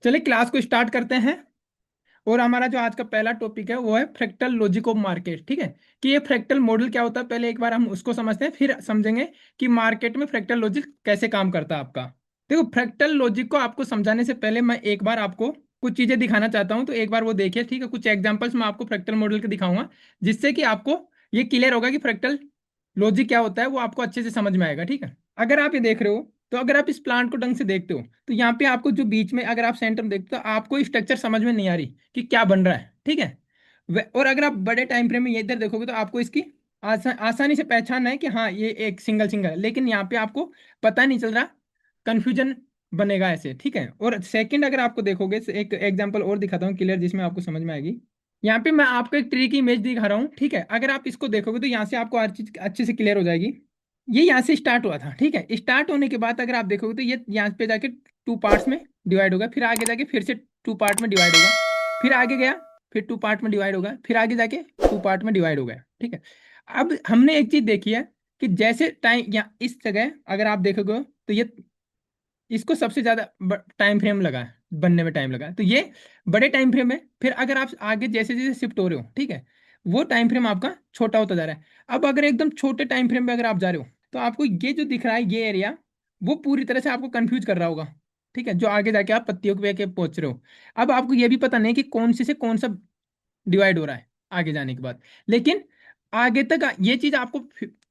चलिए क्लास को स्टार्ट करते हैं। और हमारा जो आज का पहला टॉपिक है वो है फ्रैक्टल लॉजिक ऑफ मार्केट। ठीक है, कि ये फ्रैक्टल मॉडल क्या होता है, पहले एक बार हम उसको समझते हैं, फिर समझेंगे कि मार्केट में फ्रैक्टल लॉजिक कैसे काम करता है आपका। देखो, फ्रैक्टल लॉजिक को आपको समझाने से पहले मैं एक बार आपको कुछ चीजें दिखाना चाहता हूं, तो एक बार वो देखिए। ठीक है, कुछ एग्जांपल्स मैं आपको फ्रैक्टल मॉडल के दिखाऊंगा, जिससे कि आपको ये क्लियर होगा कि फ्रैक्टल लॉजिक क्या होता है, वो आपको अच्छे से समझ में आएगा। ठीक है, अगर आप ये देख रहे हो, तो अगर आप इस प्लांट को ढंग से देखते हो, तो यहाँ पे आपको जो बीच में अगर आप सेंटर में देखते हो, तो आपको स्ट्रक्चर समझ में नहीं आ रही कि क्या बन रहा है। ठीक है, और अगर आप बड़े टाइम फ्रेम में ये इधर देखोगे, तो आपको इसकी आसानी से पहचान है कि हाँ ये एक सिंगल सिंगल है, लेकिन यहाँ पे आपको पता नहीं चल रहा, कंफ्यूजन बनेगा ऐसे। ठीक है, और सेकंड अगर आपको देखोगे, एक एग्जांपल और दिखाता हूँ क्लियर, जिसमें आपको समझ में आएगी। यहाँ पे मैं आपको एक ट्री की इमेज दिखा रहा हूँ। ठीक है, अगर आप इसको देखोगे, तो यहाँ से आपको हर चीज अच्छे से क्लियर हो जाएगी। ये यहाँ से स्टार्ट हुआ था। ठीक है, स्टार्ट होने के बाद अगर आप देखोगे, तो ये यहाँ पे जाके टू पार्ट्स में डिवाइड होगा, फिर आगे जाके फिर से टू पार्ट में डिवाइड होगा, फिर आगे गया, फिर टू पार्ट में डिवाइड होगा, फिर आगे जाके टू पार्ट में डिवाइड हो गया। ठीक है, अब हमने एक चीज देखी है कि जैसे टाइम या इस जगह अगर आप देखोगे, तो ये इसको सबसे ज्यादा टाइम फ्रेम लगा है, बनने में टाइम लगा है, तो ये बड़े टाइम फ्रेम है। फिर अगर आप आगे जैसे जैसे शिफ्ट हो रहे हो, ठीक है, वो टाइम फ्रेम आपका छोटा होता जा रहा है। अब अगर एकदम छोटे टाइम फ्रेम में अगर आप जा रहे हो, तो आपको ये जो दिख रहा है ये एरिया, वो पूरी तरह से आपको कंफ्यूज कर रहा होगा। ठीक है, जो आगे जाके आप पत्तियों पे पहुंच रहे हो, अब आपको ये भी पता नहीं कि कौन से कौन सा डिवाइड हो रहा है आगे जाने के बाद। लेकिन आगे तक ये चीज आपको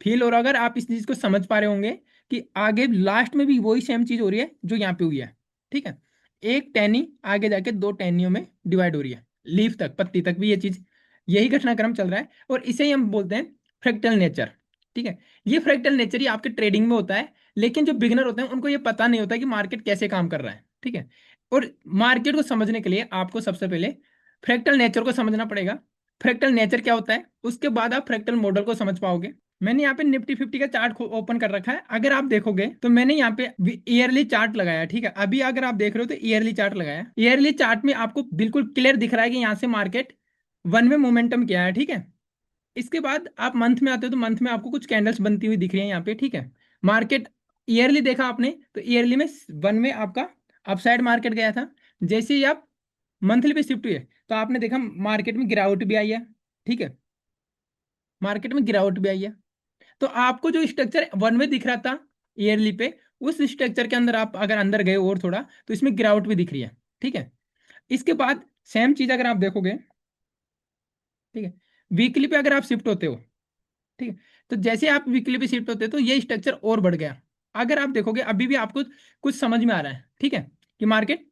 फील हो रहा है, अगर आप इस चीज को समझ पा रहे होंगे कि आगे लास्ट में भी वही सेम चीज हो रही है जो यहाँ पे हुई है। ठीक है, एक टहनी आगे जाके दो टहनियों में डिवाइड हो रही है, लीफ तक, पत्ती तक भी ये चीज, यही घटनाक्रम चल रहा है, और इसे ही हम बोलते हैं फ्रैक्टल नेचर। ठीक है, ये फ्रैक्टल नेचर ही आपके ट्रेडिंग में होता है, लेकिन जो बिगनर होते हैं उनको ये पता नहीं होता कि मार्केट कैसे काम कर रहा है। ठीक है, और मार्केट को समझने के लिए आपको सबसे पहले फ्रैक्टल नेचर को समझना पड़ेगा। फ्रैक्टल नेचर क्या होता है, उसके बाद आप फ्रैक्टल मॉडल को समझ पाओगे। मैंने यहाँ पे निफ्टी 50 का चार्ट ओपन कर रखा है। अगर आप देखोगे, तो मैंने यहाँ पे ईयरली चार्ट लगाया। ठीक है, अभी अगर आप देख रहे हो, तो ईयरली चार्ट लगाया। ईयरली चार्ट में आपको बिल्कुल क्लियर दिख रहा है कि यहाँ से मार्केट वन में मोमेंटम क्या है। ठीक है, इसके बाद आप मंथ में आते हो, तो मंथ में आपको कुछ कैंडल्स बनती हुई दिख रही है यहाँ पे। ठीक है, मार्केट ईयरली देखा आपने, तो ईयरली में वन में आपका अपसाइड मार्केट गया था। जैसे ही आप मंथली पे शिफ्ट हुए, तो आपने देखा मार्केट में गिरावट भी आई है। ठीक है, मार्केट में गिरावट भी आई है। तो आपको जो स्ट्रक्चर वन में दिख रहा था ईयरली पे, उस स्ट्रक्चर के अंदर आप अगर अंदर गए और थोड़ा, तो इसमें गिरावट भी दिख रही है। ठीक है, इसके बाद सेम चीज अगर आप देखोगे, ठीक है, वीकली पे अगर आप शिफ्ट होते हो, ठीक है, तो जैसे आप वीकली पे शिफ्ट होते हो, तो ये स्ट्रक्चर और बढ़ गया। अगर आप देखोगे, अभी भी आपको कुछ समझ में आ रहा है। ठीक है, कि मार्केट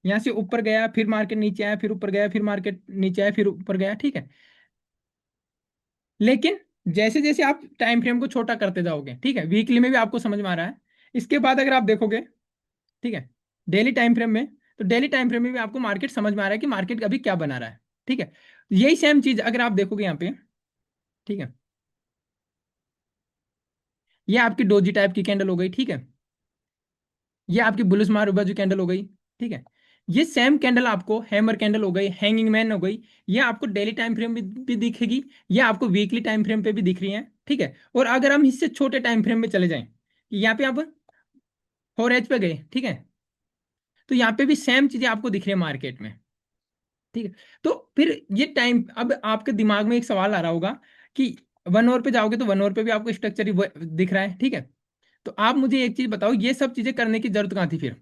यहाँ से ऊपर गया, फिर मार्केट नीचे आया, फिर ऊपर गया, फिर मार्केट नीचे आया, फिर ऊपर गया। ठीक है, लेकिन जैसे जैसे आप टाइम फ्रेम को छोटा करते जाओगे, ठीक है, वीकली में भी आपको समझ में आ रहा है। इसके बाद अगर आप देखोगे, ठीक है, डेली टाइम फ्रेम में, तो डेली टाइम फ्रेम में भी आपको मार्केट समझ में आ रहा है कि मार्केट अभी क्या बना रहा है। ठीक है, यही सेम चीज अगर आप देखोगे यहाँ पे, ठीक है, ये आपकी डोजी टाइप की कैंडल हो गई। ठीक है, ये आपकी बुलिश मारूबाजू कैंडल हो गई। ठीक है, ये सेम कैंडल आपको हैमर कैंडल हो गई, हैंगिंग मैन हो गई, ये आपको डेली टाइम फ्रेम भी दिखेगी, ये आपको वीकली टाइम फ्रेम पे भी दिख रही है। ठीक है, और अगर हम इससे छोटे टाइम फ्रेम में चले जाएं, यहाँ पे आप 4H पे गए, ठीक है, तो यहाँ पे भी सेम चीजें आपको दिख रही है मार्केट में। ठीक है, तो फिर ये टाइम, अब आपके दिमाग में एक सवाल आ रहा होगा कि 1 आवर पे जाओगे, तो 1 आवर पे भी आपको स्ट्रक्चर ही दिख रहा है। ठीक है, तो आप मुझे एक चीज बताओ, ये सब चीजें करने की जरूरत कहाँ थी फिर?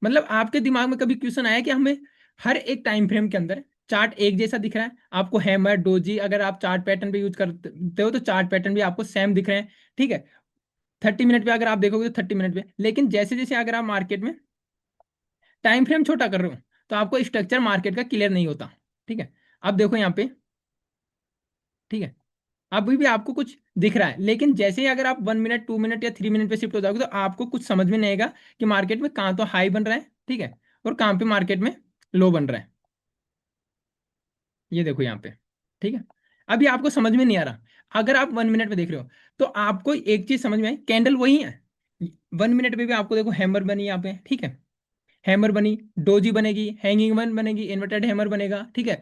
मतलब आपके दिमाग में कभी क्वेश्चन आया कि हमें हर एक टाइम फ्रेम के अंदर चार्ट एक जैसा दिख रहा है? आपको हैमर डोजी अगर आप चार्ट पैटर्न पे यूज करते हो, तो चार्ट पैटर्न भी आपको सेम दिख रहे हैं। ठीक है, 30 मिनट पे अगर आप देखोगे, तो 30 मिनट पे, लेकिन जैसे जैसे अगर आप मार्केट में टाइम फ्रेम छोटा कर रहे हो, तो आपको स्ट्रक्चर मार्केट का क्लियर नहीं होता। ठीक है, अब देखो यहाँ पे, ठीक है, अभी भी आपको कुछ दिख रहा है, लेकिन जैसे ही अगर आप 1 मिनट 2 मिनट या 3 मिनट पे शिफ्ट हो जाओगे, तो आपको कुछ समझ में नहीं आएगा कि मार्केट में कहाँ तो हाई बन रहा है, ठीक है, और कहाँ पे मार्केट में लो बन रहा है। ये देखो यहाँ पे, ठीक है, अभी आपको समझ में नहीं आ रहा। अगर आप 1 मिनट में देख रहे हो, तो आपको एक चीज समझ में आई, कैंडल वही है। 1 मिनट में भी आपको देखो हैमर बनी यहाँ पे, ठीक है, हैमर बनी, डोजी बनेगी, हैंगिंग वन बनेगी, इन्वर्टेड हैमर बनेगा। ठीक है,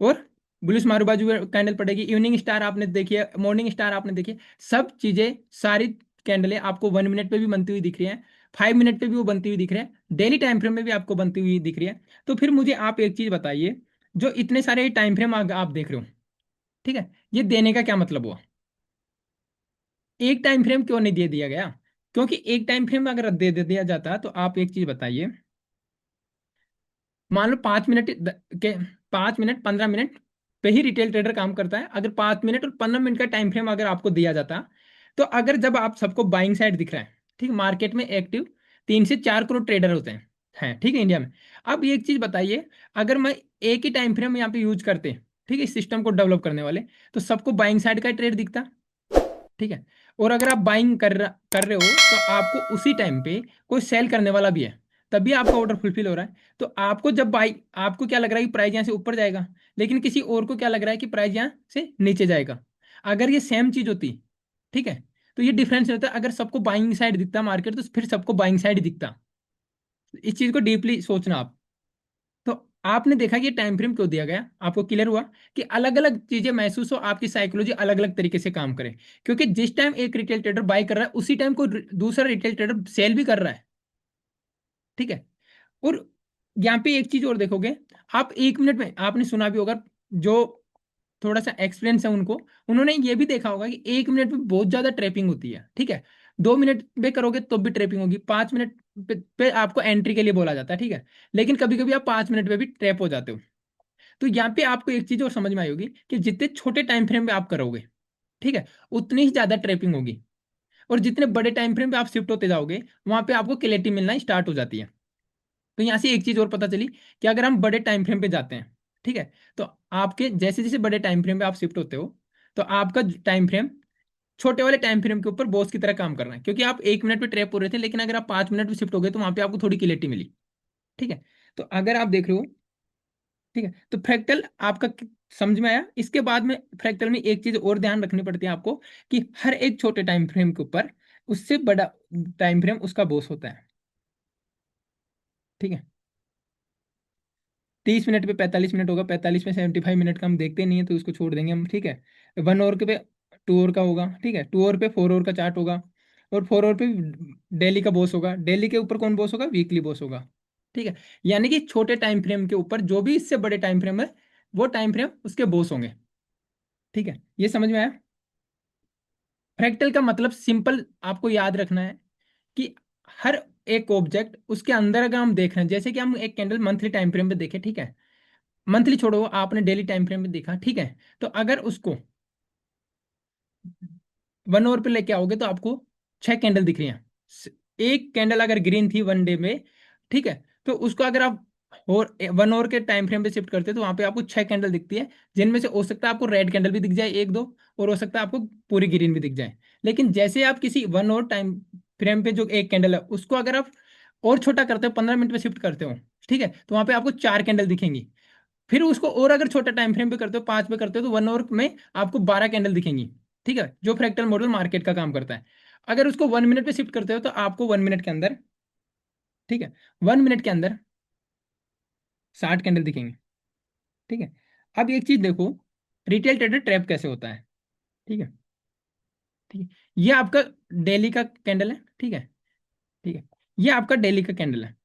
और बुलिश मारूबाजू कैंडल पड़ेगी, इवनिंग स्टार आपने देखी है, मॉर्निंग स्टार आपने देखी है, सब चीजें, सारी कैंडलें आपको 1 मिनट पे भी बनती हुई दिख रही हैं। 5 मिनट पे भी वो बनती हुई दिख रही है, डेली टाइम फ्रेम में भी आपको बनती हुई दिख रही है। तो फिर मुझे आप एक चीज बताइए, जो इतने सारे टाइम फ्रेम आप देख रहे हो, ठीक है, ये देने का क्या मतलब हुआ? एक टाइम फ्रेम क्यों नहीं दे दिया गया? क्योंकि एक टाइम फ्रेम अगर दे दिया जाता, तो आप एक चीज बताइए, मान लो 5 मिनट के 5 मिनट 15 मिनट पे ही रिटेल ट्रेडर काम करता है। अगर 5 मिनट और 15 मिनट का टाइम फ्रेम अगर आपको दिया जाता, तो अगर जब आप सबको बाइंग साइड दिख रहा है, ठीक, मार्केट में एक्टिव 3 से 4 करोड़ ट्रेडर होते हैं, ठीक है, इंडिया में। अब एक चीज बताइए, अगर मैं एक ही टाइम फ्रेम यहाँ पे यूज करते, ठीक है, इस सिस्टम को डेवलप करने वाले, तो सबको बाइंग साइड का ट्रेड दिखता, ठीक है। और अगर आप बाइंग कर रहे हो, तो आपको उसी टाइम पे कोई सेल करने वाला भी है, तभी आपका ऑर्डर फुलफिल हो रहा है। तो आपको जब बाई आपको क्या लग रहा है कि प्राइस यहाँ से ऊपर जाएगा, लेकिन किसी और को क्या लग रहा है कि प्राइस यहाँ से नीचे जाएगा। अगर ये सेम चीज होती, ठीक है, तो ये डिफरेंस होता है। अगर सबको बाइंग साइड दिखता मार्केट, तो फिर सबको बाइंग साइड दिखता। इस चीज को डीपली सोचना आप। तो आपने देखा कि टाइम फ्रेम क्यों दिया गया, आपको क्लियर हुआ कि अलग अलग चीजें महसूस हो, आपकी साइकोलॉजी अलग अलग तरीके से काम करे। क्योंकि जिस टाइम एक रिटेल ट्रेडर बाय कर रहा है, उसी टाइम को दूसरा रिटेल ट्रेडर सेल भी कर रहा है, ठीक है। और यहाँ पे एक चीज और देखोगे, आप 1 मिनट में, आपने सुना भी होगा, जो थोड़ा सा एक्सपीरियंस है उनको, उन्होंने ये भी देखा होगा कि 1 मिनट में बहुत ज्यादा ट्रैपिंग होती है, ठीक है। 2 मिनट पे करोगे तो भी ट्रैपिंग होगी, 5 मिनट पे आपको एंट्री के लिए बोला जाता है, ठीक है। लेकिन कभी कभी आप 5 मिनट पे भी ट्रैप हो जाते हो। तो यहाँ पे आपको एक चीज और समझ में आई होगी कि जितने छोटे टाइम फ्रेम पे आप करोगे, ठीक है, उतनी ही ज्यादा ट्रैपिंग होगी। और जितने बड़े टाइम फ्रेम पे आप शिफ्ट होते जाओगे, वहां पे आपको क्लैरिटी मिलना स्टार्ट हो जाती है। तो यहाँ से एक चीज और पता चली कि अगर हम बड़े टाइम फ्रेम पे जाते हैं, ठीक है, तो आपके जैसे जैसे बड़े टाइम फ्रेम पे आप शिफ्ट होते हो, तो आपका टाइम फ्रेम छोटे वाले टाइम फ्रेम के ऊपर बॉस की तरह काम कर रहा है। क्योंकि आप 1 मिनट पे ट्रैप हो रहे थे, लेकिन अगर आप 5 मिनट पे शिफ्ट हो गए, तो वहां पे आपको थोड़ी क्लैरिटी मिली, ठीक है। तो अगर आप देख रहे हो, ठीक है, तो फ्रैक्टल आपका समझ में आया। इसके बाद में फ्रैक्टल में एक चीज और ध्यान रखनी पड़ती है आपको, कि हर एक छोटे टाइम फ्रेम के ऊपर उससे बड़ा टाइम फ्रेम उसका बॉस होता है, ठीक है। 30 मिनट पे 45 मिनट होगा, 45 में 75 मिनट का हम देखते नहीं है, तो उसको छोड़ देंगे हम, ठीक है। 1 आवर के पे 2 आवर का होगा, ठीक है, 2 आवर पे 4 आवर का चार्ट होगा। और 4 आवर पे डेली का बॉस होगा, डेली के ऊपर कौन बॉस होगा, वीकली बॉस होगा, ठीक है। यानी कि छोटे टाइम फ्रेम के ऊपर जो भी इससे बड़े टाइम फ्रेम है, वो टाइम फ्रेम उसके बॉस होंगे, ठीक है। ये समझ में आया? फ्रैक्टल का मतलब सिंपल आपको याद रखना है कि हर एक ऑब्जेक्ट उसके अंदर अगर हम देख रहे हैं, जैसे कि हम एक कैंडल मंथली टाइम फ्रेम पे देखें, ठीक है, मंथली छोड़ो, आपने डेली टाइम फ्रेम में देखा, ठीक है, तो अगर उसको 1 आवर पे लेके आओगे, तो आपको 6 कैंडल दिख रही हैं। एक कैंडल अगर ग्रीन थी 1 डे में, ठीक है, तो उसको अगर आप और 1 आवर के टाइम फ्रेम पे शिफ्ट करते हैं, तो वहां पे आपको 6 कैंडल दिखती है, जिनमें से हो सकता है आपको रेड कैंडल भी दिख जाए एक दो, और हो सकता है आपको पूरी ग्रीन भी दिख जाए। लेकिन जैसे आप किसी 1 आवर टाइम फ्रेम पे जो एक कैंडल है, उसको अगर आप और छोटा करते हो, 15 मिनट पे शिफ्ट करते हो, ठीक है, तो वहां पे आपको 4 कैंडल दिखेंगी। फिर उसको और अगर छोटा टाइम फ्रेम पे करते हो, 5 पे करते हो, तो 1 आवर में आपको 12 कैंडल दिखेंगी, ठीक है, जो फ्रैक्टल मॉडल मार्केट का काम करता है। अगर उसको 1 मिनट पे शिफ्ट करते हो, तो आपको 1 मिनट के अंदर, ठीक है, 1 मिनट के अंदर 60 कैंडल दिखेंगे, ठीक है। अब एक चीज देखो, रिटेल ट्रेडर ट्रैप कैसे होता है, ठीक है, ठीक है। ये आपका डेली का कैंडल है, ठीक है, ठीक है, ये आपका डेली का कैंडल है।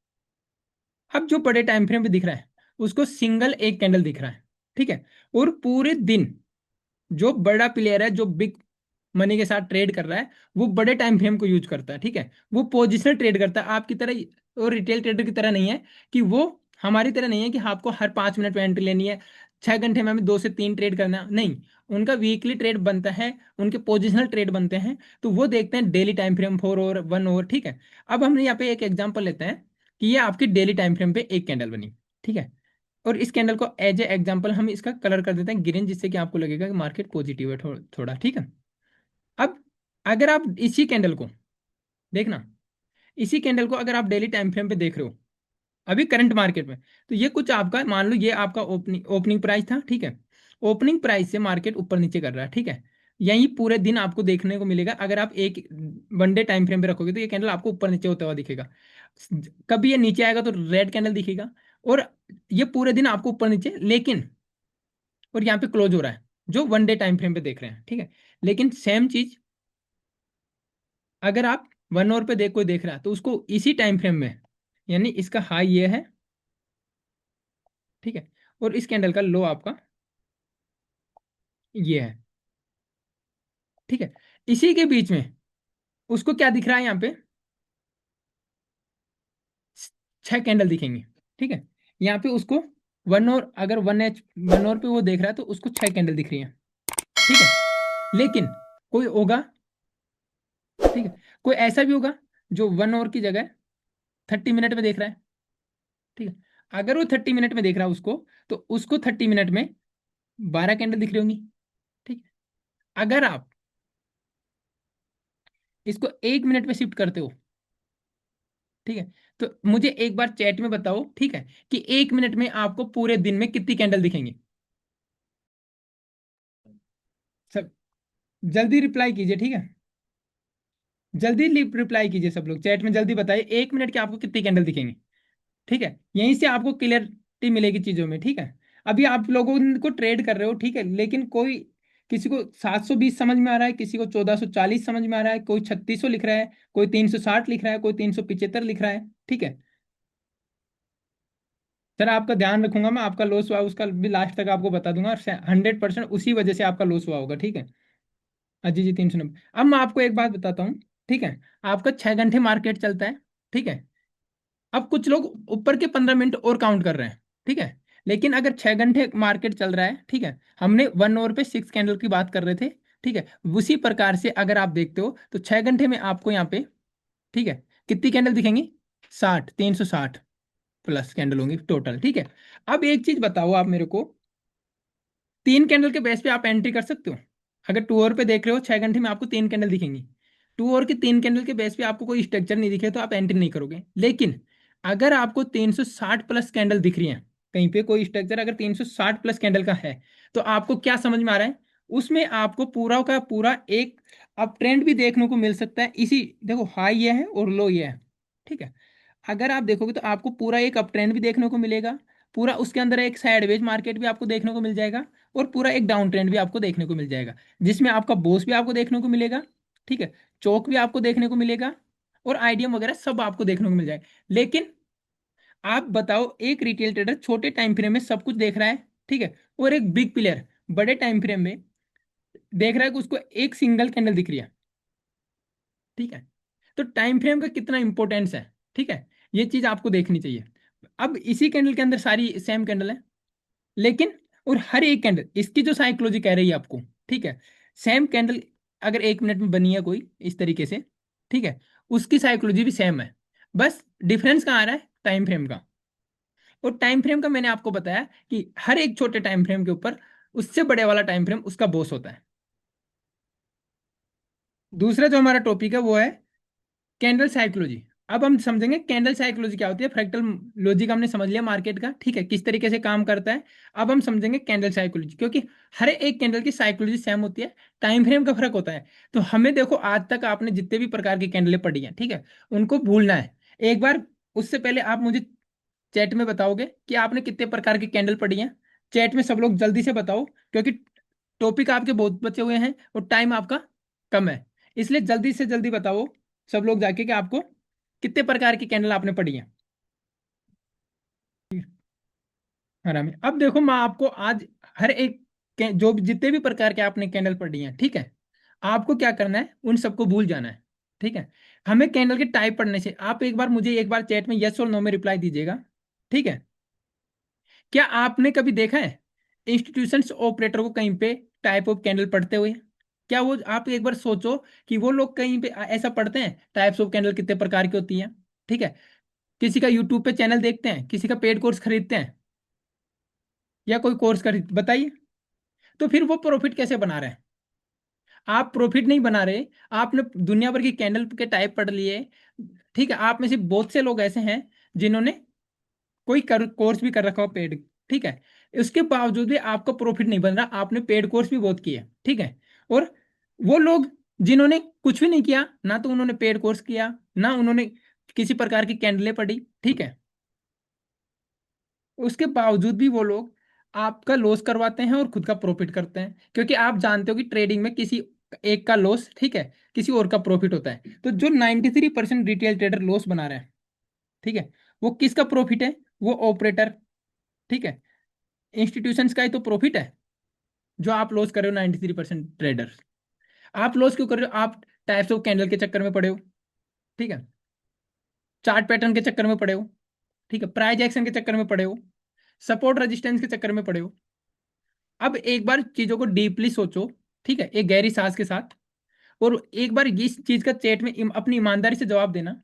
अब जो बड़े टाइम फ्रेम पे दिख रहा है, उसको सिंगल एक कैंडल दिख रहा है, ठीक है। और पूरे दिन जो बड़ा प्लेयर है, जो बिग मनी के साथ ट्रेड कर रहा है, वो बड़े टाइम फ्रेम को यूज करता है, ठीक है। वो पोजिशनल ट्रेड करता है आपकी तरह, और रिटेल ट्रेडर की तरह नहीं है, कि वो हमारी तरह नहीं है कि आपको हर 5 मिनट में एंट्री लेनी है, 6 घंटे में हमें 2 से 3 ट्रेड करना है, नहीं। उनका वीकली ट्रेड बनता है, उनके पोजिशनल ट्रेड बनते हैं, तो वो देखते हैं daily time frame 4 hour 1 hour, ठीक है। अब हम यहाँ पे एक एग्जाम्पल लेते हैं कि ये आपकी डेली टाइम फ्रेम पे एक कैंडल बनी, ठीक है। और इस कैंडल को एज ए एग्जाम्पल हम इसका कलर कर देते हैं ग्रीन, जिससे कि आपको लगेगा कि मार्केट पॉजिटिव है थोड़ा, ठीक है। अब अगर आप इसी कैंडल को देखना, इसी कैंडल को अगर आप डेली टाइम फ्रेम पे देख रहे हो, अभी करंट मार्केट में, तो ये कुछ आपका मान लो, ये आपका ओपनिंग ओपनिंग प्राइस था, ठीक है। ओपनिंग प्राइस से मार्केट ऊपर नीचे कर रहा है, ठीक है। यही पूरे दिन आपको देखने को मिलेगा। अगर आप एक 1 डे टाइम फ्रेम पे रखोगे, तो ये कैंडल आपको ऊपर नीचे होता हुआ दिखेगा। कभी ये नीचे आएगा तो रेड कैंडल दिखेगा, और ये पूरे दिन आपको ऊपर नीचे, लेकिन और यहाँ पे क्लोज हो रहा है, जो 1 डे टाइम फ्रेम पे देख रहे हैं, ठीक है। लेकिन सेम चीज अगर आप 1 आवर पे कोई देख रहा है तो उसको इसी टाइम फ्रेम में, यानी इसका हाई ये है, ठीक है, और इस कैंडल का लो आपका ये है, ठीक है। इसी के बीच में उसको क्या दिख रहा है यहाँ पे, 6 कैंडल दिखेंगे, ठीक है। यहाँ पे उसको 1 आवर, अगर 1 आवर पे वो देख रहा है तो उसको 6 कैंडल दिख रही है, ठीक है। लेकिन कोई होगा, ठीक है, कोई ऐसा भी होगा जो 1 आवर की जगह 30 मिनट में देख रहा है, ठीक है। अगर वो 30 मिनट में देख रहा है उसको, तो उसको 30 मिनट में 12 कैंडल दिख रही होंगी, ठीक है। अगर आप इसको 1 मिनट में शिफ्ट करते हो, ठीक है, तो मुझे एक बार चैट में बताओ, ठीक है, कि 1 मिनट में आपको पूरे दिन में कितनी कैंडल दिखेंगी। सब जल्दी रिप्लाई कीजिए, ठीक है, जल्दी रिप्लाई कीजिए सब लोग, चैट में जल्दी बताइए 1 मिनट के आपको कितनी कैंडल दिखेंगी, ठीक है। यहीं से आपको क्लियरिटी मिलेगी चीजों में, ठीक है। अभी आप लोगों को ट्रेड कर रहे हो, ठीक है, लेकिन कोई, किसी को 720 समझ में आ रहा है, किसी को 1440 समझ में आ रहा है, कोई 3600 लिख रहा है, कोई 360 लिख रहा है, कोई 375 लिख रहा है, ठीक है। सर आपका ध्यान रखूंगा मैं, आपका लॉस हुआ उसका भी लास्ट तक आपको बता दूंगा, और 100% उसी वजह से आपका लॉस हुआ होगा, ठीक है। अजी जी 390। अब मैं आपको एक बात बताता हूँ, ठीक है, आपका 6 घंटे मार्केट चलता है, ठीक है। अब कुछ लोग ऊपर के 15 मिनट और काउंट कर रहे हैं, ठीक है। लेकिन अगर 6 घंटे मार्केट चल रहा है, ठीक है, हमने 1 आवर पे 6 कैंडल की बात कर रहे थे, ठीक है। उसी प्रकार से अगर आप देखते हो तो 6 घंटे में आपको यहाँ पे, ठीक है, कितनी कैंडल दिखेंगी, 60, 360 प्लस कैंडल होंगी टोटल, ठीक है। अब एक चीज बताओ आप मेरे को, 3 कैंडल के बेस पे आप एंट्री कर सकते हो। अगर 2 आवर पे देख रहे हो, 6 घंटे में आपको 3 कैंडल दिखेंगी, 2 आवर की 3 कैंडल के बेस पे आपको कोई स्ट्रक्चर नहीं दिखे तो आप एंट्री नहीं करोगे। लेकिन अगर आपको 360 प्लस कैंडल दिख रही है, कहीं पे कोई स्ट्रक्चर अगर 360 प्लस कैंडल का है, तो आपको क्या समझ में आ रहा है, उसमें आपको पूरा का पूरा एक अप ट्रेंड भी देखने को मिल सकता है। इसी देखो, हाई ये है और लो ये है, ठीक है। अगर आप देखोगे तो आपको पूरा एक अप ट्रेंड भी देखने को मिलेगा, पूरा उसके अंदर एक साइडवेज मार्केट भी आपको देखने को मिल जाएगा, और पूरा एक डाउन ट्रेंड भी आपको देखने को मिल जाएगा, जिसमें आपका बोस भी आपको देखने को मिलेगा, ठीक है, चौक भी आपको देखने को मिलेगा, और आईडीएम वगैरह सब आपको देखने को मिल जाएगा। लेकिन आप बताओ, एक रिटेल ट्रेडर छोटे टाइम फ्रेम में सब कुछ देख रहा है, ठीक है, और एक बिग प्लेयर बड़े टाइम फ्रेम में देख रहा है कि उसको एक सिंगल कैंडल दिख रही है, ठीक है। तो टाइम फ्रेम का कितना इंपॉर्टेंस है, ठीक है, ये चीज आपको देखनी चाहिए। अब इसी कैंडल के अंदर सारी सेम कैंडल है, लेकिन और हर एक कैंडल इसकी जो साइकोलॉजी कह रही है आपको, ठीक है, सेम कैंडल अगर 1 मिनट में बनी है कोई इस तरीके से, ठीक है, उसकी साइकोलॉजी भी सेम है। बस डिफरेंस कहाँ आ रहा है, टाइम फ्रेम का। और टाइम फ्रेम का मैंने आपको बताया कि हर एक छोटे टाइम फ्रेम के ऊपर उससे बड़े वाला टाइम फ्रेम उसका बॉस होता है। दूसरा जो हमारा टॉपिक है वो है कैंडल साइकोलॉजी। अब हम समझेंगे कैंडल साइकोलॉजी क्या होती है। फ्रैक्टल लॉजिक हमने समझ लिया मार्केट का, ठीक है, किस तरीके से काम करता है। अब हम समझेंगे कैंडल साइकोलॉजी, क्योंकि हर एक कैंडल की साइकोलॉजी सेम होती है, टाइम फ्रेम का फर्क होता है। तो हमें देखो, आज तक आपने जितने भी प्रकार की कैंडलें पढ़ी हैं, ठीक है, उनको भूलना है एक बार। उससे पहले आप मुझे चैट में बताओगे कि आपने कितने प्रकार की कैंडल पढ़ी हैं। चैट में सब लोग जल्दी से बताओ, क्योंकि टॉपिक आपके बहुत बचे हुए हैं और टाइम आपका कम है, इसलिए जल्दी से जल्दी बताओ सब लोग जाके कि आपको कितने प्रकार की कैंडल आपने पढ़ी है। आराम है। अब देखो, मैं आपको आज हर एक जो जितने भी प्रकार के आपने कैंडल पढ़ी हैं, ठीक है, आपको क्या करना है, उन सबको भूल जाना है, ठीक है। हमें कैंडल के टाइप पढ़ने से, आप एक बार मुझे एक बार चैट में यस और नो में रिप्लाई दीजिएगा, ठीक है। क्या आपने कभी देखा है इंस्टीट्यूशंस ऑपरेटर को कहीं पे टाइप ऑफ कैंडल पढ़ते हुए? क्या वो, आप एक बार सोचो कि वो लोग कहीं पे ऐसा पढ़ते हैं टाइप्स ऑफ कैंडल कितने प्रकार की होती हैं, ठीक है। किसी का यूट्यूब पे चैनल देखते हैं, किसी का पेड कोर्स खरीदते हैं, या कोई कोर्स खरीद, बताइए। तो फिर वो प्रॉफिट कैसे बना रहे हैं? आप प्रॉफिट नहीं बना रहे, आपने दुनिया भर की कैंडल के टाइप पढ़ लिए, ठीक है। आप में से बहुत से लोग ऐसे हैं जिन्होंने कोई कोर्स भी कर रखा हो पेड, ठीक है, उसके बावजूद भी आपका प्रॉफिट नहीं बन रहा, आपने पेड कोर्स भी बहुत किए, ठीक है। और वो लोग जिन्होंने कुछ भी नहीं किया, ना तो उन्होंने पेड कोर्स किया, ना उन्होंने किसी प्रकार की कैंडलें पढ़ी, ठीक है, उसके बावजूद भी वो लोग आपका लॉस करवाते हैं और खुद का प्रॉफिट करते हैं, क्योंकि आप जानते हो कि ट्रेडिंग में किसी एक का लॉस, ठीक है, किसी और का प्रॉफिट होता है। तो जो 93% रिटेल ट्रेडर लॉस बना रहे हैं, ठीक है, वो किसका प्रॉफिट है? वो ऑपरेटर, ठीक है, इंस्टीट्यूशंस का ही तो प्रॉफिट है। जो आप लॉस कर रहे हो 93% ट्रेडर्स, आप लॉस क्यों कर रहे हो? आप टाइप्स ऑफ कैंडल के चक्कर में पड़े हो, ठीक है, चार्ट पैटर्न के चक्कर में पड़े हो, ठीक है, प्राइस एक्शन के चक्कर में पड़े हो, सपोर्ट रेजिस्टेंस के चक्कर में पड़े हो। अब एक बार चीजों को डीपली सोचो, ठीक है, एक गहरी सांस के साथ, और एक बार इस चीज का चैट में अपनी ईमानदारी से जवाब देना।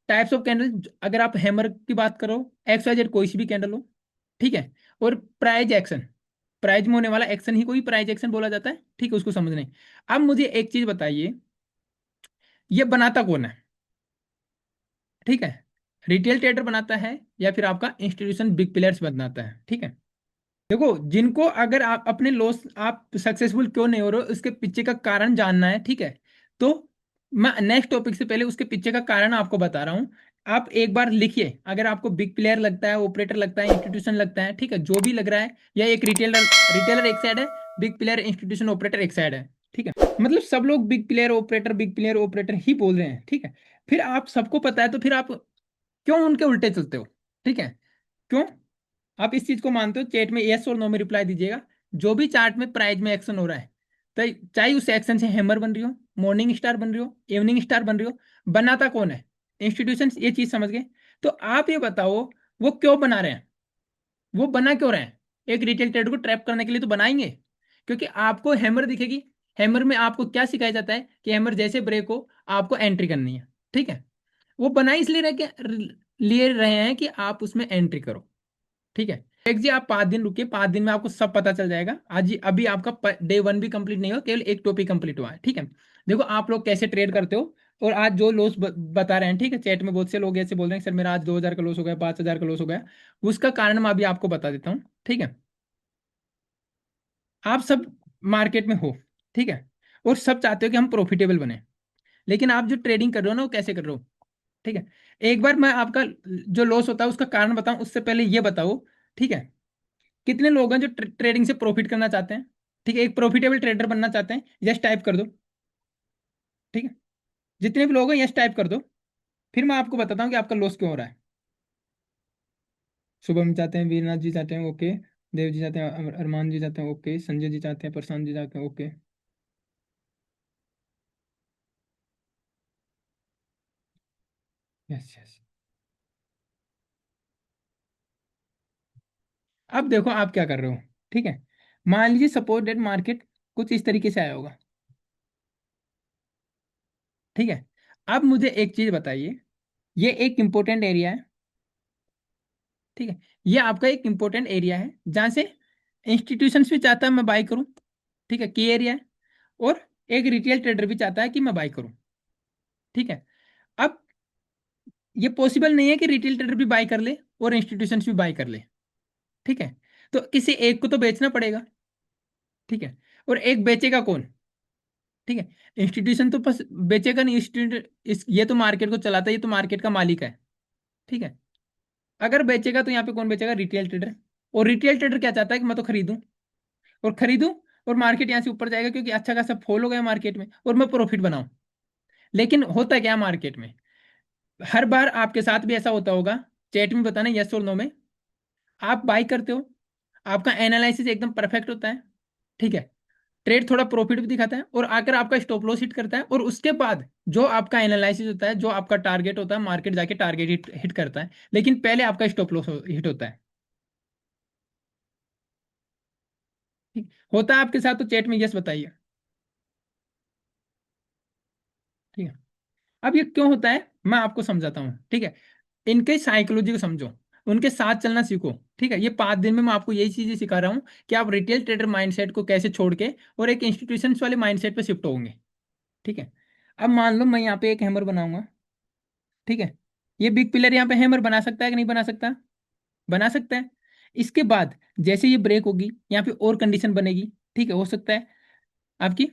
टाइप्स ऑफ कैंडल, अगर आप हैमर की बात करो, एक्स वाई जेड कोई सी भी कैंडल हो, ठीक है, और प्राइज एक्शन, प्राइज में होने वाला एक्शन ही कोई प्राइज एक्शन बोला जाता है, ठीक है, उसको समझने। अब मुझे एक चीज बताइए, ये बनाता कौन है? ठीक है, रिटेल ट्रेडर बनाता है या फिर आपका इंस्टीट्यूशन बिग प्लेयर्स बनाता है? ठीक है, देखो, जिनको अगर आप अपने लॉस, आप सक्सेसफुल क्यों नहीं हो रहे हो, उसके पीछे का कारण जानना है, ठीक है, तो मैं नेक्स्ट टॉपिक से पहले उसके पीछे का कारण आपको बता रहा हूं। आप एक बार लिखिए, अगर आपको बिग प्लेयर लगता है, ऑपरेटर लगता है, इंस्टीट्यूशन लगता है, ठीक है, जो भी लग रहा है, या एक रिटेलर, रिटेलर एक साइड है, बिग प्लेयर इंस्टीट्यूशन ऑपरेटर एक साइड है, ठीक है, मतलब सब लोग बिग प्लेयर ऑपरेटर ही बोल रहे हैं, ठीक है, फिर आप सबको पता है, तो फिर आप क्यों उनके उल्टे चलते हो? ठीक है, क्यों? आप इस चीज को मानते हो? चैट में यस और नो में रिप्लाई दीजिएगा। जो भी चार्ट में प्राइस में एक्शन हो रहा है, तो चाहे उस एक्शन से हैमर बन रही हो, मॉर्निंग स्टार बन रही हो, इवनिंग स्टार बन रही हो, बनाता कौन है? इंस्टीट्यूशन। ये चीज समझ गए? तो आप ये बताओ, वो क्यों बना रहे हैं? वो बना क्यों रहे हैं? एक रिटेल ट्रेडर को ट्रैप करने के लिए तो बनाएंगे, क्योंकि आपको हैमर दिखेगी। हैमर में आपको क्या सिखाया जाता है कि हैमर जैसे ब्रेक हो, आपको एंट्री करनी है, ठीक है। वो बना इसलिए लिए रहे हैं कि आप उसमें एंट्री करो, ठीक है। एक जी, आप 5 दिन रुकिए, 5 दिन में आपको सब पता चल जाएगा। आज अभी आपका डे 1 भी कंप्लीट नहीं हुआ, केवल एक टॉपिक कंप्लीट हुआ है, ठीक है। देखो आप लोग कैसे ट्रेड करते हो, और आज जो लॉस बता रहे हैं, ठीक है, चैट में बहुत से लोग ऐसे बोल रहे हैं, सर मेरा आज 2,000 का लॉस हो गया, 5,000 का लॉस हो गया। उसका कारण मैं अभी आपको बता देता हूँ, ठीक है। आप सब मार्केट में हो, ठीक है, और सब चाहते हो कि हम प्रॉफिटेबल बने, लेकिन आप जो ट्रेडिंग कर रहे हो ना, वो कैसे कर रहे हो? ठीक है, एक बार मैं आपका जो लॉस होता है उसका कारण बताऊं, उससे पहले ये बताओ, ठीक है, कितने लोग हैं जो ट्रेडिंग से प्रॉफिट करना चाहते हैं? ठीक है, एक प्रॉफिटेबल ट्रेडर बनना चाहते हैं? यस टाइप कर दो, ठीक है, जितने भी लोग हैं यस टाइप कर दो। फिर मैं आपको बताता हूँ कि आपका लॉस क्यों हो रहा है। शुभम चाहते हैं, वीरनाथ जी चाहते हैं, ओके, देव जी चाहते हैं, अरमान जी चाहते हैं, ओके, संजय जी चाहते हैं, प्रशांत जी चाहते हैं, ओके, यस यस। अब देखो आप क्या कर रहे हो, ठीक है। मान लीजिए सपोज डेट मार्केट कुछ इस तरीके से आया होगा, ठीक है। अब मुझे एक चीज बताइए, ये एक इंपॉर्टेंट एरिया है, ठीक है, ये आपका एक इंपॉर्टेंट एरिया है जहां से इंस्टीट्यूशंस भी चाहता है मैं बाई करूं, ठीक है, की एरिया है, और एक रिटेल ट्रेडर भी चाहता है कि मैं बाई करूं, ठीक है। अब ये पॉसिबल नहीं है कि रिटेल ट्रेडर भी बाई कर ले और इंस्टीट्यूशंस भी बाई कर ले, ठीक है, तो किसी एक को तो बेचना पड़ेगा, ठीक है, और एक बेचेगा कौन? ठीक है, इंस्टीट्यूशन तो बस बेचेगा नहीं, इंस्टीट्यूट इस ये तो मार्केट को चलाता है, ये तो मार्केट का मालिक है, ठीक है। अगर बेचेगा तो यहाँ पे कौन बेचेगा? Retail trader. और रिटेल ट्रेडर क्या चाहता है कि मैं तो खरीदूं, और खरीदूं, और मार्केट यहाँ से ऊपर जाएगा क्योंकि अच्छा खासा फॉल हो गया मार्केट में, और मैं प्रॉफिट बनाऊं। लेकिन होता क्या मार्केट में, हर बार आपके साथ भी ऐसा होता होगा, चैट में बताना यस और नो में। आप बाई करते हो, आपका एनालिसिस एकदम परफेक्ट होता है, ठीक है, ट्रेड थोड़ा प्रॉफिट भी दिखाता है, और आकर आपका स्टॉप लॉस हिट करता है, और उसके बाद जो आपका एनालिसिस होता है, जो आपका टारगेट होता है, मार्केट जाके टारगेट हिट करता है, लेकिन पहले आपका स्टॉप लॉस हिट होता है, ठीक होता है आपके साथ? तो चैट में यस बताइए, ठीक है। अब ये क्यों होता है मैं आपको समझाता हूँ, ठीक है। इनके साइकोलॉजी को समझो, उनके साथ चलना सीखो, ठीक है। ये 5 दिन में मैं आपको यही चीजें सिखा रहा हूँ कि आप रिटेल ट्रेडर माइंडसेट को कैसे छोड़ के और एक इंस्टीट्यूशन वाले माइंडसेट पे शिफ्ट होंगे, ठीक है। अब मान लो मैं यहाँ पे एक हैमर बनाऊंगा, ठीक है, ये बिग पिलर यहाँ पे हैमर बना सकता है कि नहीं बना सकता? बना सकता है। इसके बाद जैसे ये ब्रेक होगी, यहाँ पे और कंडीशन बनेगी, ठीक है, हो सकता है आपकी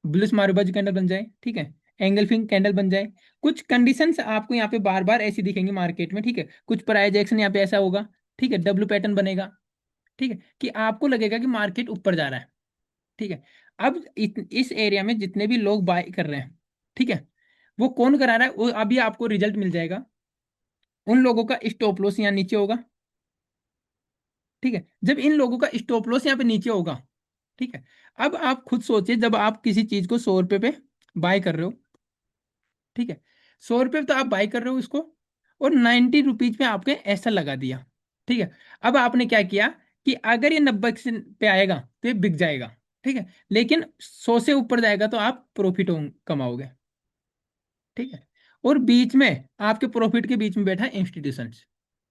ब्लूस मारूबाजी कैंडल बन जाए, ठीक है, एंगल फिंग कैंडल बन जाए। कुछ कंडीशंस आपको यहाँ पे बार बार ऐसी दिखेंगी मार्केट में, ठीक है, कुछ प्राइस एक्शन यहाँ पे ऐसा होगा, ठीक है, डब्ल्यू पैटर्न बनेगा, ठीक है, कि आपको लगेगा कि मार्केट ऊपर जा रहा है, ठीक है। अब इस एरिया में जितने भी लोग बाय कर रहे हैं, ठीक है, वो कौन करा रहा है, वो अभी आपको रिजल्ट मिल जाएगा। उन लोगों का स्टॉप लॉस यहाँ नीचे होगा, ठीक है। जब इन लोगों का स्टॉप लॉस यहाँ पे नीचे होगा, ठीक है, अब आप खुद सोचिए, जब आप किसी चीज को 100 रुपए पे बाय कर रहे हो, ठीक है, 100 रुपये तो आप बाय कर रहे हो इसको, और 90 रुपीज पे आपने ऐसा लगा दिया, ठीक है। अब आपने क्या किया कि अगर ये 90 पे आएगा तो ये बिक जाएगा, ठीक है, लेकिन 100 से ऊपर जाएगा तो आप प्रॉफिट कमाओगे, ठीक है। और बीच में, आपके प्रॉफिट के बीच में बैठा है इंस्टीट्यूशंस,